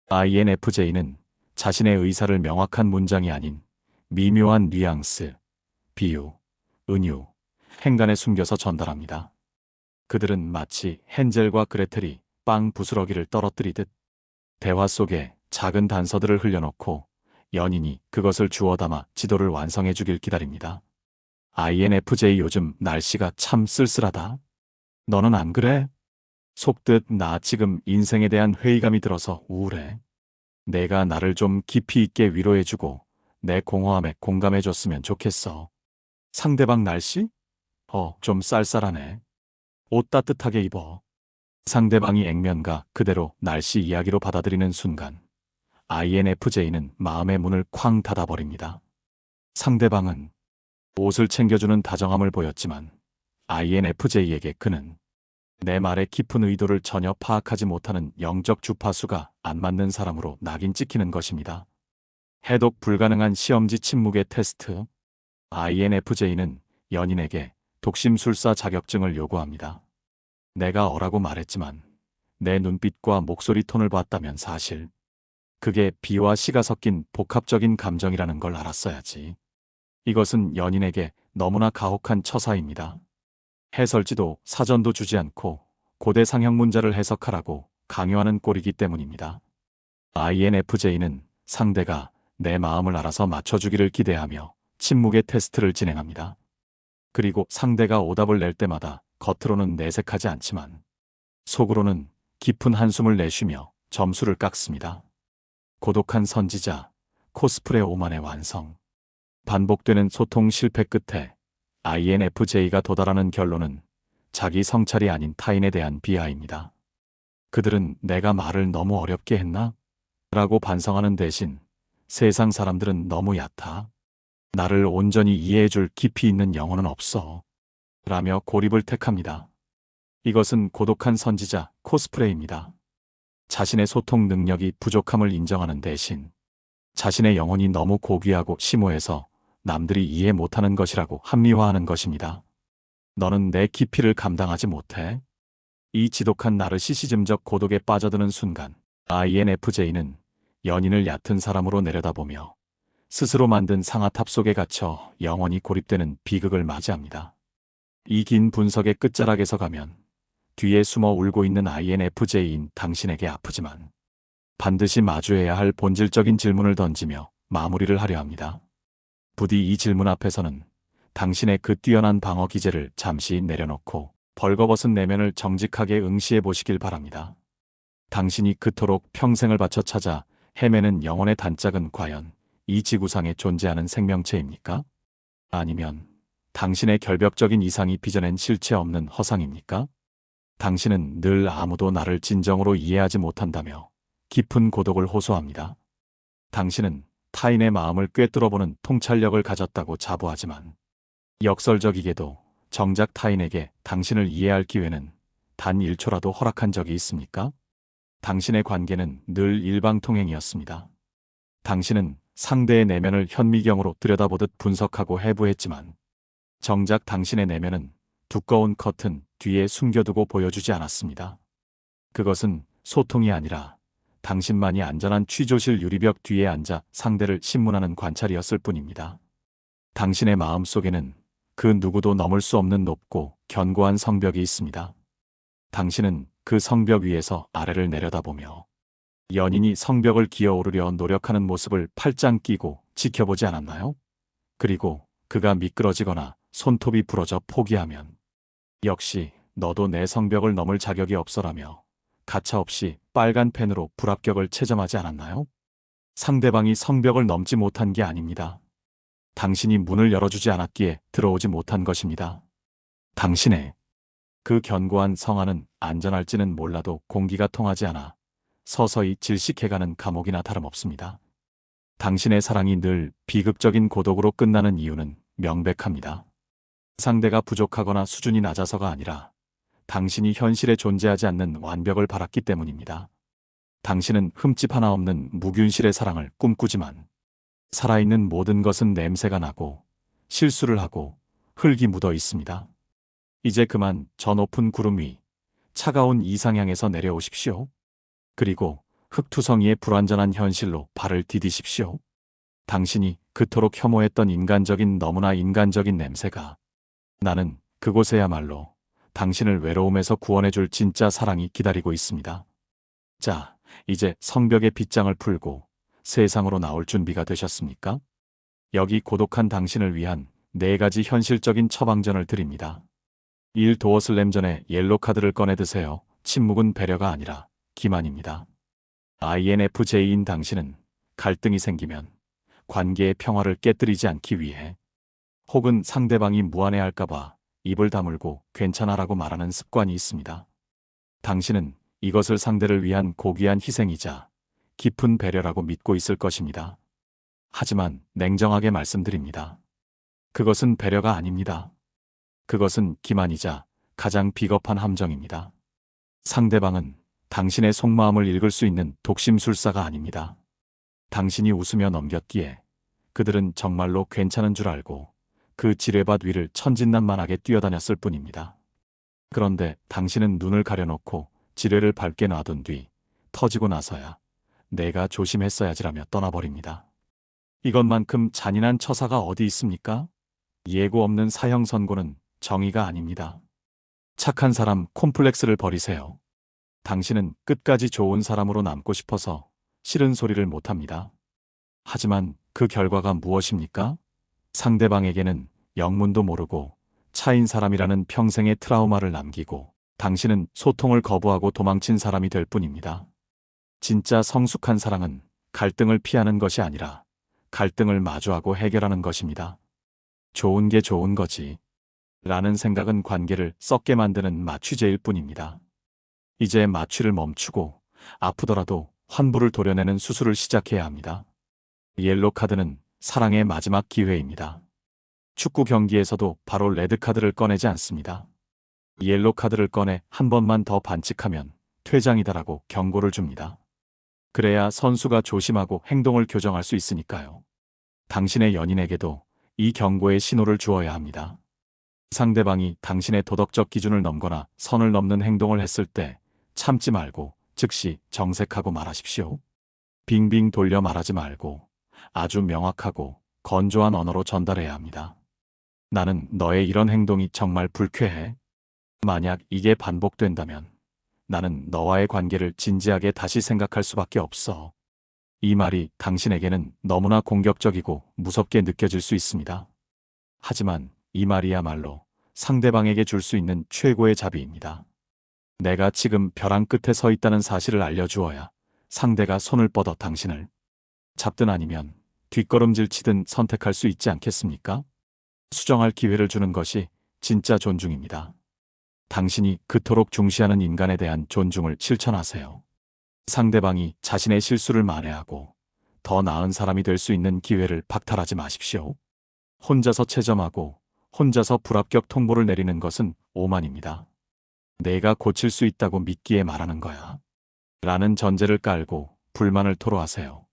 INFJ는 자신의 의사를 명확한 문장이 아닌 미묘한 뉘앙스, 비유, 은유, 행간에 숨겨서 전달합니다. 그들은 마치 헨젤과 그레텔이 빵 부스러기를 떨어뜨리듯 대화 속에 작은 단서들을 흘려놓고 연인이 그것을 주워 담아 지도를 완성해 주길 기다립니다. INFJ, 요즘 날씨가 참 쓸쓸하다. 너는 안 그래? 속듯 나 지금 인생에 대한 회의감이 들어서 우울해. 내가 나를 좀 깊이 있게 위로해주고 내 공허함에 공감해줬으면 좋겠어. 상대방 날씨? 좀 쌀쌀하네. 옷 따뜻하게 입어. 상대방이 액면가 그대로 날씨 이야기로 받아들이는 순간 INFJ는 마음의 문을 쾅 닫아버립니다. 상대방은 옷을 챙겨주는 다정함을 보였지만 INFJ에게 그는 내 말의 깊은 의도를 전혀 파악하지 못하는 영적 주파수가 안 맞는 사람으로 낙인 찍히는 것입니다. 해독 불가능한 시험지 침묵의 테스트. INFJ는 연인에게 독심술사 자격증을 요구합니다. 내가 어라고 말했지만 내 눈빛과 목소리 톤을 봤다면 사실 그게 비와 시가 섞인 복합적인 감정이라는 걸 알았어야지. 이것은 연인에게 너무나 가혹한 처사입니다. 해설지도 사전도 주지 않고 고대 상형 문자를 해석하라고 강요하는 꼴이기 때문입니다. INFJ는 상대가 내 마음을 알아서 맞춰주기를 기대하며 침묵의 테스트를 진행합니다. 그리고 상대가 오답을 낼 때마다 겉으로는 내색하지 않지만 속으로는 깊은 한숨을 내쉬며 점수를 깎습니다. 고독한 선지자, 코스프레 오만의 완성. 반복되는 소통 실패 끝에 INFJ가 도달하는 결론은 자기 성찰이 아닌 타인에 대한 비하입니다. 그들은 내가 말을 너무 어렵게 했나? 라고 반성하는 대신 세상 사람들은 너무 얕아. 나를 온전히 이해해줄 깊이 있는 영혼은 없어. 라며 고립을 택합니다. 이것은 고독한 선지자 코스프레입니다. 자신의 소통 능력이 부족함을 인정하는 대신 자신의 영혼이 너무 고귀하고 심오해서 남들이 이해 못하는 것이라고 합리화하는 것입니다. 너는 내 깊이를 감당하지 못해? 이 지독한 나르시시즘적 고독에 빠져드는 순간 INFJ는 연인을 얕은 사람으로 내려다보며 스스로 만든 상아탑 속에 갇혀 영원히 고립되는 비극을 맞이합니다. 이 긴 분석의 끝자락에서 가면 뒤에 숨어 울고 있는 INFJ인 당신에게 아프지만 반드시 마주해야 할 본질적인 질문을 던지며 마무리를 하려 합니다. 부디 이 질문 앞에서는 당신의 그 뛰어난 방어 기제를 잠시 내려놓고 벌거벗은 내면을 정직하게 응시해 보시길 바랍니다. 당신이 그토록 평생을 바쳐 찾아 헤매는 영혼의 단짝은 과연 이 지구상에 존재하는 생명체입니까? 아니면 당신의 결벽적인 이상이 빚어낸 실체 없는 허상입니까? 당신은 늘 아무도 나를 진정으로 이해하지 못한다며 깊은 고독을 호소합니다. 당신은 타인의 마음을 꿰뚫어보는 통찰력을 가졌다고 자부하지만 역설적이게도 정작 타인에게 당신을 이해할 기회는 단 1초라도 허락한 적이 있습니까? 당신의 관계는 늘 일방통행이었습니다. 당신은 상대의 내면을 현미경으로 들여다보듯 분석하고 해부했지만 정작 당신의 내면은 두꺼운 커튼 뒤에 숨겨두고 보여주지 않았습니다. 그것은 소통이 아니라 당신만이 안전한 취조실 유리벽 뒤에 앉아 상대를 신문하는 관찰이었을 뿐입니다. 당신의 마음 속에는 그 누구도 넘을 수 없는 높고 견고한 성벽이 있습니다. 당신은 그 성벽 위에서 아래를 내려다보며 연인이 성벽을 기어오르려 노력하는 모습을 팔짱 끼고 지켜보지 않았나요? 그리고 그가 미끄러지거나 손톱이 부러져 포기하면 역시 너도 내 성벽을 넘을 자격이 없어라며 가차없이 빨간 펜으로 불합격을 채점하지 않았나요? 상대방이 성벽을 넘지 못한 게 아닙니다. 당신이 문을 열어주지 않았기에 들어오지 못한 것입니다. 당신의 그 견고한 성안은 안전할지는 몰라도 공기가 통하지 않아 서서히 질식해가는 감옥이나 다름없습니다. 당신의 사랑이 늘 비극적인 고독으로 끝나는 이유는 명백합니다. 상대가 부족하거나 수준이 낮아서가 아니라 당신이 현실에 존재하지 않는 완벽을 바랐기 때문입니다. 당신은 흠집 하나 없는 무균실의 사랑을 꿈꾸지만 살아있는 모든 것은 냄새가 나고 실수를 하고 흙이 묻어 있습니다. 이제 그만 저 높은 구름 위 차가운 이상향에서 내려오십시오. 그리고 흙투성이의 불완전한 현실로 발을 디디십시오. 당신이 그토록 혐오했던 인간적인 너무나 인간적인 냄새가 나는 그곳에야말로 당신을 외로움에서 구원해줄 진짜 사랑이 기다리고 있습니다. 자, 이제 성벽의 빗장을 풀고 세상으로 나올 준비가 되셨습니까? 여기 고독한 당신을 위한 4가지 현실적인 처방전을 드립니다. 1. 도어슬램 전에 옐로 카드를 꺼내 드세요. 침묵은 배려가 아니라 기만입니다. INFJ인 당신은 갈등이 생기면 관계의 평화를 깨뜨리지 않기 위해 혹은 상대방이 무안해할까봐 입을 다물고 괜찮아라고 말하는 습관이 있습니다. 당신은 이것을 상대를 위한 고귀한 희생이자 깊은 배려라고 믿고 있을 것입니다. 하지만 냉정하게 말씀드립니다. 그것은 배려가 아닙니다. 그것은 기만이자 가장 비겁한 함정입니다. 상대방은 당신의 속마음을 읽을 수 있는 독심술사가 아닙니다. 당신이 웃으며 넘겼기에 그들은 정말로 괜찮은 줄 알고 그 지뢰밭 위를 천진난만하게 뛰어다녔을 뿐입니다. 그런데 당신은 눈을 가려놓고 지뢰를 밟게 놔둔 뒤 터지고 나서야 내가 조심했어야지라며 떠나버립니다. 이것만큼 잔인한 처사가 어디 있습니까? 예고 없는 사형 선고는 정의가 아닙니다. 착한 사람 콤플렉스를 버리세요. 당신은 끝까지 좋은 사람으로 남고 싶어서 싫은 소리를 못합니다. 하지만 그 결과가 무엇입니까? 상대방에게는 영문도 모르고 차인 사람이라는 평생의 트라우마를 남기고 당신은 소통을 거부하고 도망친 사람이 될 뿐입니다. 진짜 성숙한 사랑은 갈등을 피하는 것이 아니라 갈등을 마주하고 해결하는 것입니다. 좋은 게 좋은 거지. 라는 생각은 관계를 썩게 만드는 마취제일 뿐입니다. 이제 마취를 멈추고 아프더라도 환부를 도려내는 수술을 시작해야 합니다. 옐로 카드는 사랑의 마지막 기회입니다. 축구 경기에서도 바로 레드카드를 꺼내지 않습니다. 옐로 카드를 꺼내 한 번만 더 반칙하면 퇴장이다라고 경고를 줍니다. 그래야 선수가 조심하고 행동을 교정할 수 있으니까요. 당신의 연인에게도 이 경고의 신호를 주어야 합니다. 상대방이 당신의 도덕적 기준을 넘거나 선을 넘는 행동을 했을 때 참지 말고 즉시 정색하고 말하십시오. 빙빙 돌려 말하지 말고 아주 명확하고 건조한 언어로 전달해야 합니다. 나는 너의 이런 행동이 정말 불쾌해. 만약 이게 반복된다면 나는 너와의 관계를 진지하게 다시 생각할 수밖에 없어. 이 말이 당신에게는 너무나 공격적이고 무섭게 느껴질 수 있습니다. 하지만 이 말이야말로 상대방에게 줄 수 있는 최고의 자비입니다. 내가 지금 벼랑 끝에 서 있다는 사실을 알려주어야 상대가 손을 뻗어 당신을 잡든 아니면 뒷걸음질 치든 선택할 수 있지 않겠습니까? 수정할 기회를 주는 것이 진짜 존중입니다. 당신이 그토록 중시하는 인간에 대한 존중을 실천하세요. 상대방이 자신의 실수를 만회하고 더 나은 사람이 될 수 있는 기회를 박탈하지 마십시오. 혼자서 채점하고 혼자서 불합격 통보를 내리는 것은 오만입니다. 내가 고칠 수 있다고 믿기에 말하는 거야. 라는 전제를 깔고 불만을 토로하세요.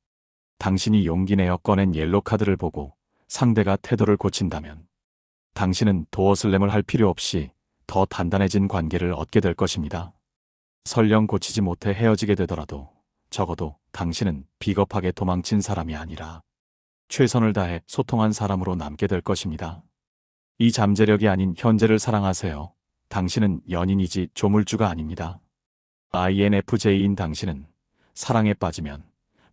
당신이 용기 내어 꺼낸 옐로 카드를 보고 상대가 태도를 고친다면 당신은 도어슬램을 할 필요 없이 더 단단해진 관계를 얻게 될 것입니다. 설령 고치지 못해 헤어지게 되더라도 적어도 당신은 비겁하게 도망친 사람이 아니라 최선을 다해 소통한 사람으로 남게 될 것입니다. 이 잠재력이 아닌 현재를 사랑하세요. 당신은 연인이지 조물주가 아닙니다. INFJ인 당신은 사랑에 빠지면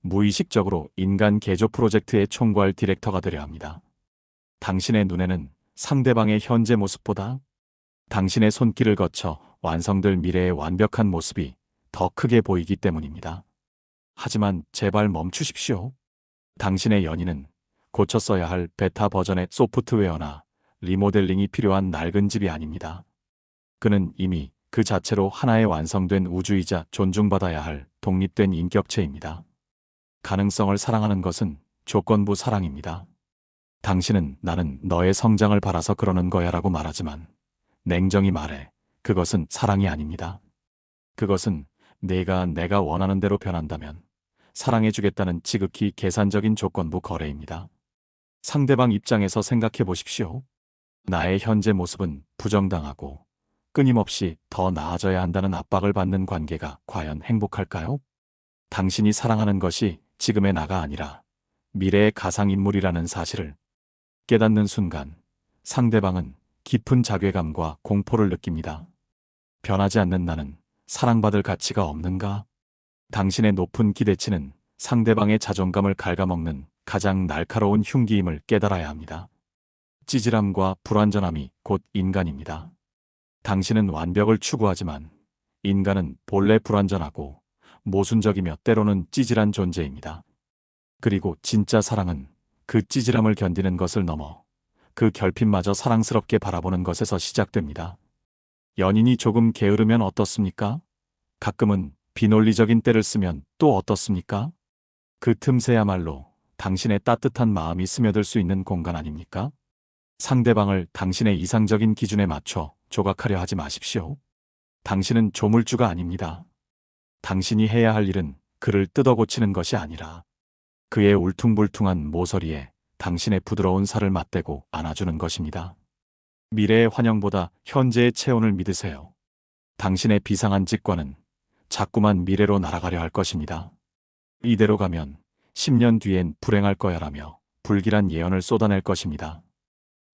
무의식적으로 인간 개조 프로젝트의 총괄 디렉터가 되려 합니다. 당신의 눈에는 상대방의 현재 모습보다 당신의 손길을 거쳐 완성될 미래의 완벽한 모습이 더 크게 보이기 때문입니다. 하지만 제발 멈추십시오. 당신의 연인은 고쳤어야 할 베타 버전의 소프트웨어나 리모델링이 필요한 낡은 집이 아닙니다. 그는 이미 그 자체로 하나의 완성된 우주이자 존중받아야 할 독립된 인격체입니다. 가능성을 사랑하는 것은 조건부 사랑입니다. 당신은 나는 너의 성장을 바라서 그러는 거야 라고 말하지만 냉정히 말해 그것은 사랑이 아닙니다. 그것은 내가 원하는 대로 변한다면 사랑해주겠다는 지극히 계산적인 조건부 거래입니다. 상대방 입장에서 생각해 보십시오. 나의 현재 모습은 부정당하고 끊임없이 더 나아져야 한다는 압박을 받는 관계가 과연 행복할까요? 당신이 사랑하는 것이 지금의 나가 아니라 미래의 가상인물이라는 사실을 깨닫는 순간 상대방은 깊은 자괴감과 공포를 느낍니다. 변하지 않는 나는 사랑받을 가치가 없는가? 당신의 높은 기대치는 상대방의 자존감을 갉아먹는 가장 날카로운 흉기임을 깨달아야 합니다. 찌질함과 불완전함이 곧 인간입니다. 당신은 완벽을 추구하지만 인간은 본래 불완전하고 모순적이며 때로는 찌질한 존재입니다. 그리고 진짜 사랑은 그 찌질함을 견디는 것을 넘어 그 결핍마저 사랑스럽게 바라보는 것에서 시작됩니다. 연인이 조금 게으르면 어떻습니까? 가끔은 비논리적인 때를 쓰면 또 어떻습니까? 그 틈새야말로 당신의 따뜻한 마음이 스며들 수 있는 공간 아닙니까? 상대방을 당신의 이상적인 기준에 맞춰 조각하려 하지 마십시오. 당신은 조물주가 아닙니다. 당신이 해야 할 일은 그를 뜯어고치는 것이 아니라 그의 울퉁불퉁한 모서리에 당신의 부드러운 살을 맞대고 안아주는 것입니다. 미래의 환영보다 현재의 체온을 믿으세요. 당신의 비상한 직관은 자꾸만 미래로 날아가려 할 것입니다. 이대로 가면 10년 뒤엔 불행할 거야라며 불길한 예언을 쏟아낼 것입니다.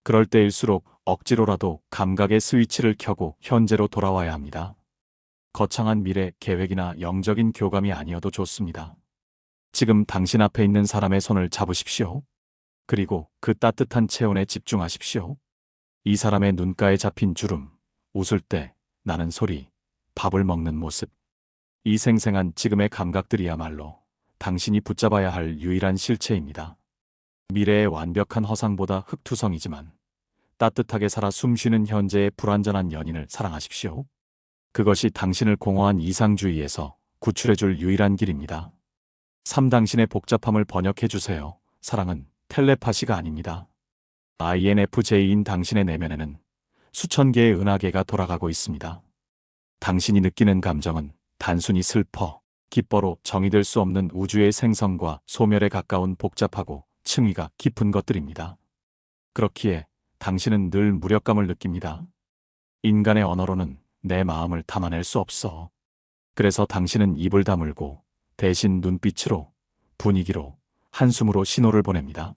그럴 때일수록 억지로라도 감각의 스위치를 켜고 현재로 돌아와야 합니다. 거창한 미래 계획이나 영적인 교감이 아니어도 좋습니다. 지금 당신 앞에 있는 사람의 손을 잡으십시오. 그리고 그 따뜻한 체온에 집중하십시오. 이 사람의 눈가에 잡힌 주름, 웃을 때 나는 소리, 밥을 먹는 모습. 이 생생한 지금의 감각들이야말로 당신이 붙잡아야 할 유일한 실체입니다. 미래의 완벽한 허상보다 흙투성이지만 따뜻하게 살아 숨쉬는 현재의 불완전한 연인을 사랑하십시오. 그것이 당신을 공허한 이상주의에서 구출해줄 유일한 길입니다. 3. 당신의 복잡함을 번역해주세요. 사랑은 텔레파시가 아닙니다. INFJ인 당신의 내면에는 수천 개의 은하계가 돌아가고 있습니다. 당신이 느끼는 감정은 단순히 슬퍼, 기뻐로 정의될 수 없는 우주의 생성과 소멸에 가까운 복잡하고 층위가 깊은 것들입니다. 그렇기에 당신은 늘 무력감을 느낍니다. 인간의 언어로는 내 마음을 담아낼 수 없어. 그래서 당신은 입을 다물고 대신 눈빛으로, 분위기로, 한숨으로 신호를 보냅니다.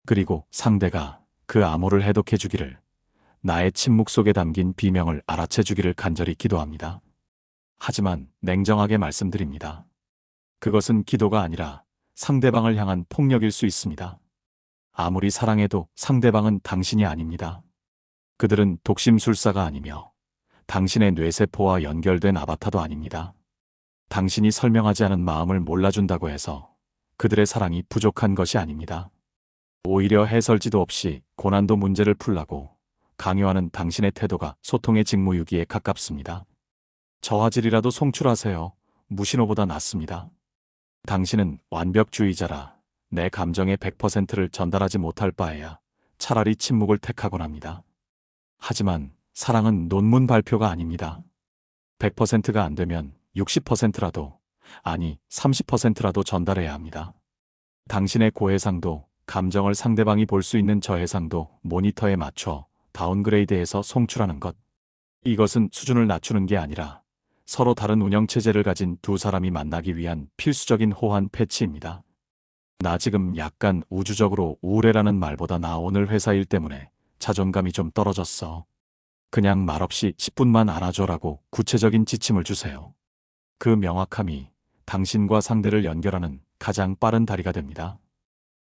그리고 상대가 그 암호를 해독해주기를, 나의 침묵 속에 담긴 비명을 알아채주기를 간절히 기도합니다. 하지만 냉정하게 말씀드립니다. 그것은 기도가 아니라 상대방을 향한 폭력일 수 있습니다. 아무리 사랑해도 상대방은 당신이 아닙니다. 그들은 독심술사가 아니며 당신의 뇌세포와 연결된 아바타도 아닙니다. 당신이 설명하지 않은 마음을 몰라준다고 해서 그들의 사랑이 부족한 것이 아닙니다. 오히려 해설지도 없이 고난도 문제를 풀라고 강요하는 당신의 태도가 소통의 직무유기에 가깝습니다. 저화질이라도 송출하세요. 무신호보다 낫습니다. 당신은 완벽주의자라 내 감정의 100%를 전달하지 못할 바에야 차라리 침묵을 택하곤 합니다. 하지만 사랑은 논문 발표가 아닙니다. 100%가 안 되면 60%라도, 아니 30%라도 전달해야 합니다. 당신의 고해상도, 감정을 상대방이 볼 수 있는 저해상도 모니터에 맞춰 다운그레이드해서 송출하는 것. 이것은 수준을 낮추는 게 아니라 서로 다른 운영체제를 가진 두 사람이 만나기 위한 필수적인 호환 패치입니다. 나 지금 약간 우주적으로 우울해라는 말보다 나 오늘 회사 일 때문에 자존감이 좀 떨어졌어. 그냥 말없이 10분만 안아줘라고 구체적인 지침을 주세요. 그 명확함이 당신과 상대를 연결하는 가장 빠른 다리가 됩니다.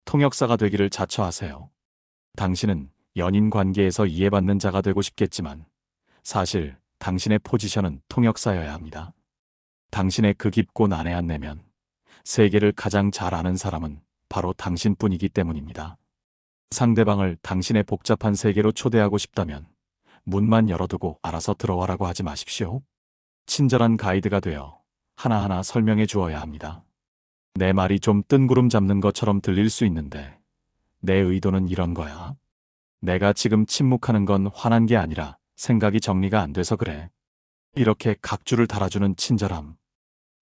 통역사가 되기를 자처하세요. 당신은 연인 관계에서 이해받는 자가 되고 싶겠지만 사실 당신의 포지션은 통역사여야 합니다. 당신의 그 깊고 난해한 내면, 세계를 가장 잘 아는 사람은 바로 당신뿐이기 때문입니다. 상대방을 당신의 복잡한 세계로 초대하고 싶다면 문만 열어두고 알아서 들어와라고 하지 마십시오. 친절한 가이드가 되어 하나하나 설명해 주어야 합니다. 내 말이 좀 뜬구름 잡는 것처럼 들릴 수 있는데 내 의도는 이런 거야. 내가 지금 침묵하는 건 화난 게 아니라 생각이 정리가 안 돼서 그래. 이렇게 각주를 달아주는 친절함.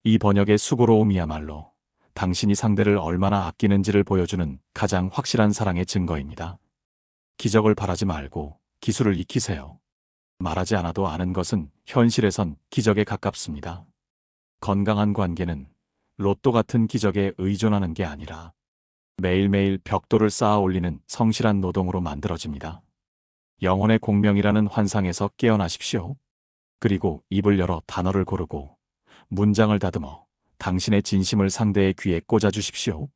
이 번역의 수고로움이야말로 당신이 상대를 얼마나 아끼는지를 보여주는 가장 확실한 사랑의 증거입니다. 기적을 바라지 말고 기술을 익히세요. 말하지 않아도 아는 것은 현실에선 기적에 가깝습니다. 건강한 관계는 로또 같은 기적에 의존하는 게 아니라 매일매일 벽돌을 쌓아 올리는 성실한 노동으로 만들어집니다. 영혼의 공명이라는 환상에서 깨어나십시오. 그리고 입을 열어 단어를 고르고 문장을 다듬어 당신의 진심을 상대의 귀에 꽂아주십시오.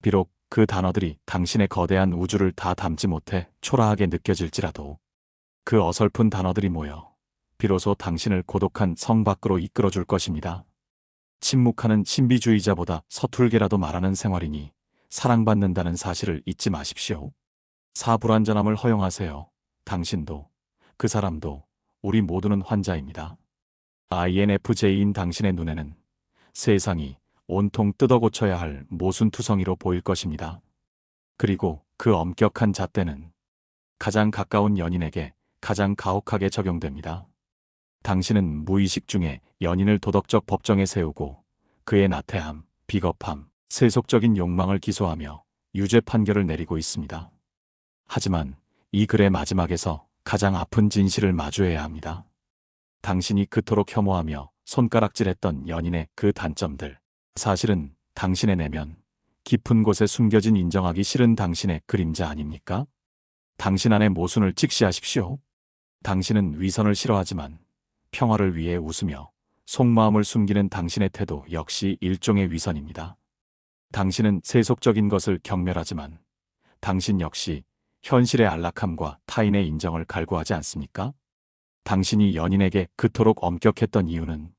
비록 그 단어들이 당신의 거대한 우주를 다 담지 못해 초라하게 느껴질지라도 그 어설픈 단어들이 모여 비로소 당신을 고독한 성 밖으로 이끌어줄 것입니다. 침묵하는 신비주의자보다 서툴게라도 말하는 생활이니 사랑받는다는 사실을 잊지 마십시오. 4. 불완전함을 허용하세요. 당신도, 그 사람도, 우리 모두는 환자입니다. INFJ인 당신의 눈에는 세상이 온통 뜯어고쳐야 할 모순투성이로 보일 것입니다. 그리고 그 엄격한 잣대는 가장 가까운 연인에게 가장 가혹하게 적용됩니다. 당신은 무의식 중에 연인을 도덕적 법정에 세우고 그의 나태함, 비겁함, 세속적인 욕망을 기소하며 유죄 판결을 내리고 있습니다. 하지만 이 글의 마지막에서 가장 아픈 진실을 마주해야 합니다. 당신이 그토록 혐오하며 손가락질했던 연인의 그 단점들, 사실은 당신의 내면, 깊은 곳에 숨겨진 인정하기 싫은 당신의 그림자 아닙니까? 당신 안의 모순을 직시하십시오. 당신은 위선을 싫어하지만 평화를 위해 웃으며 속마음을 숨기는 당신의 태도 역시 일종의 위선입니다. 당신은 세속적인 것을 경멸하지만 당신 역시 현실의 안락함과 타인의 인정을 갈구하지 않습니까? 당신이 연인에게 그토록 엄격했던 이유는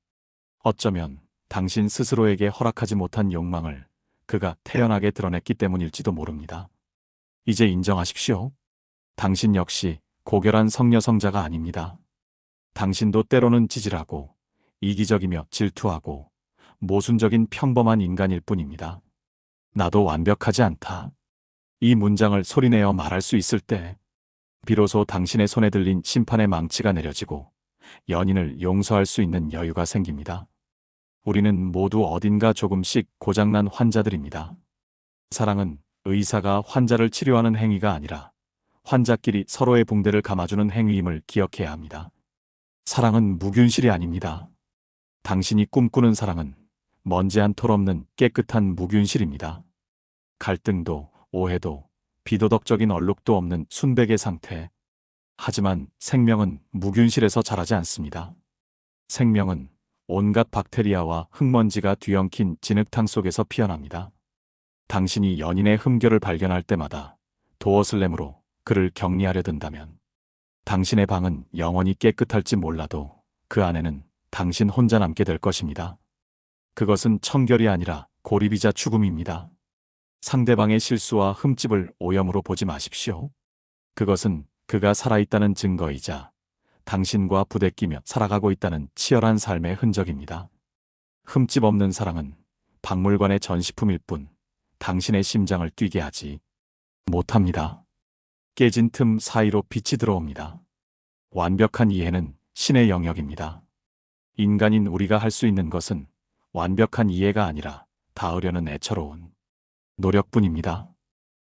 어쩌면 당신 스스로에게 허락하지 못한 욕망을 그가 태연하게 드러냈기 때문일지도 모릅니다. 이제 인정하십시오. 당신 역시 고결한 성녀성자가 아닙니다. 당신도 때로는 찌질하고 이기적이며 질투하고 모순적인 평범한 인간일 뿐입니다. 나도 완벽하지 않다. 이 문장을 소리내어 말할 수 있을 때 비로소 당신의 손에 들린 심판의 망치가 내려지고 연인을 용서할 수 있는 여유가 생깁니다. 우리는 모두 어딘가 조금씩 고장난 환자들입니다. 사랑은 의사가 환자를 치료하는 행위가 아니라 환자끼리 서로의 붕대를 감아주는 행위임을 기억해야 합니다. 사랑은 무균실이 아닙니다. 당신이 꿈꾸는 사랑은 먼지 한 톨 없는 깨끗한 무균실입니다. 갈등도 오해도 비도덕적인 얼룩도 없는 순백의 상태. 하지만 생명은 무균실에서 자라지 않습니다. 생명은 온갖 박테리아와 흙먼지가 뒤엉킨 진흙탕 속에서 피어납니다. 당신이 연인의 흠결을 발견할 때마다 도어슬램으로 그를 격리하려 든다면 당신의 방은 영원히 깨끗할지 몰라도 그 안에는 당신 혼자 남게 될 것입니다. 그것은 청결이 아니라 고립이자 죽음입니다. 상대방의 실수와 흠집을 오염으로 보지 마십시오. 그것은 그가 살아있다는 증거이자 당신과 부대끼며 살아가고 있다는 치열한 삶의 흔적입니다. 흠집 없는 사랑은 박물관의 전시품일 뿐 당신의 심장을 뛰게 하지 못합니다. 깨진 틈 사이로 빛이 들어옵니다. 완벽한 이해는 신의 영역입니다. 인간인 우리가 할 수 있는 것은 완벽한 이해가 아니라 닿으려는 애처로운 노력뿐입니다.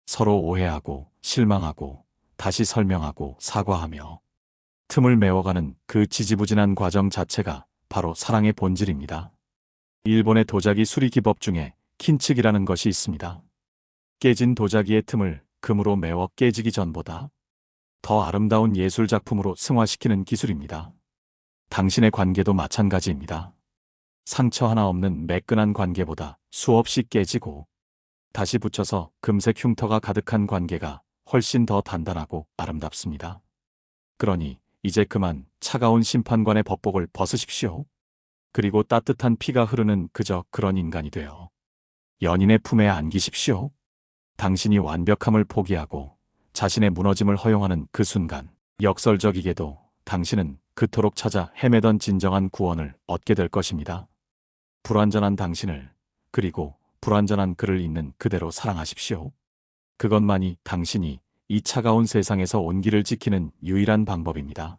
서로 오해하고 실망하고 다시 설명하고 사과하며 틈을 메워가는 그 지지부진한 과정 자체가 바로 사랑의 본질입니다. 일본의 도자기 수리 기법 중에 킨측이라는 것이 있습니다. 깨진 도자기의 틈을 금으로 메워 깨지기 전보다 더 아름다운 예술 작품으로 승화시키는 기술입니다. 당신의 관계도 마찬가지입니다. 상처 하나 없는 매끈한 관계보다 수없이 깨지고 다시 붙여서 금색 흉터가 가득한 관계가 훨씬 더 단단하고 아름답습니다. 그러니 이제 그만 차가운 심판관의 법복을 벗으십시오. 그리고 따뜻한 피가 흐르는 그저 그런 인간이 되어 연인의 품에 안기십시오. 당신이 완벽함을 포기하고 자신의 무너짐을 허용하는 그 순간, 역설적이게도 당신은 그토록 찾아 헤매던 진정한 구원을 얻게 될 것입니다. 불완전한 당신을, 그리고 불완전한 그를 있는 그대로 사랑하십시오. 그것만이 당신이 이 차가운 세상에서 온기를 지키는 유일한 방법입니다.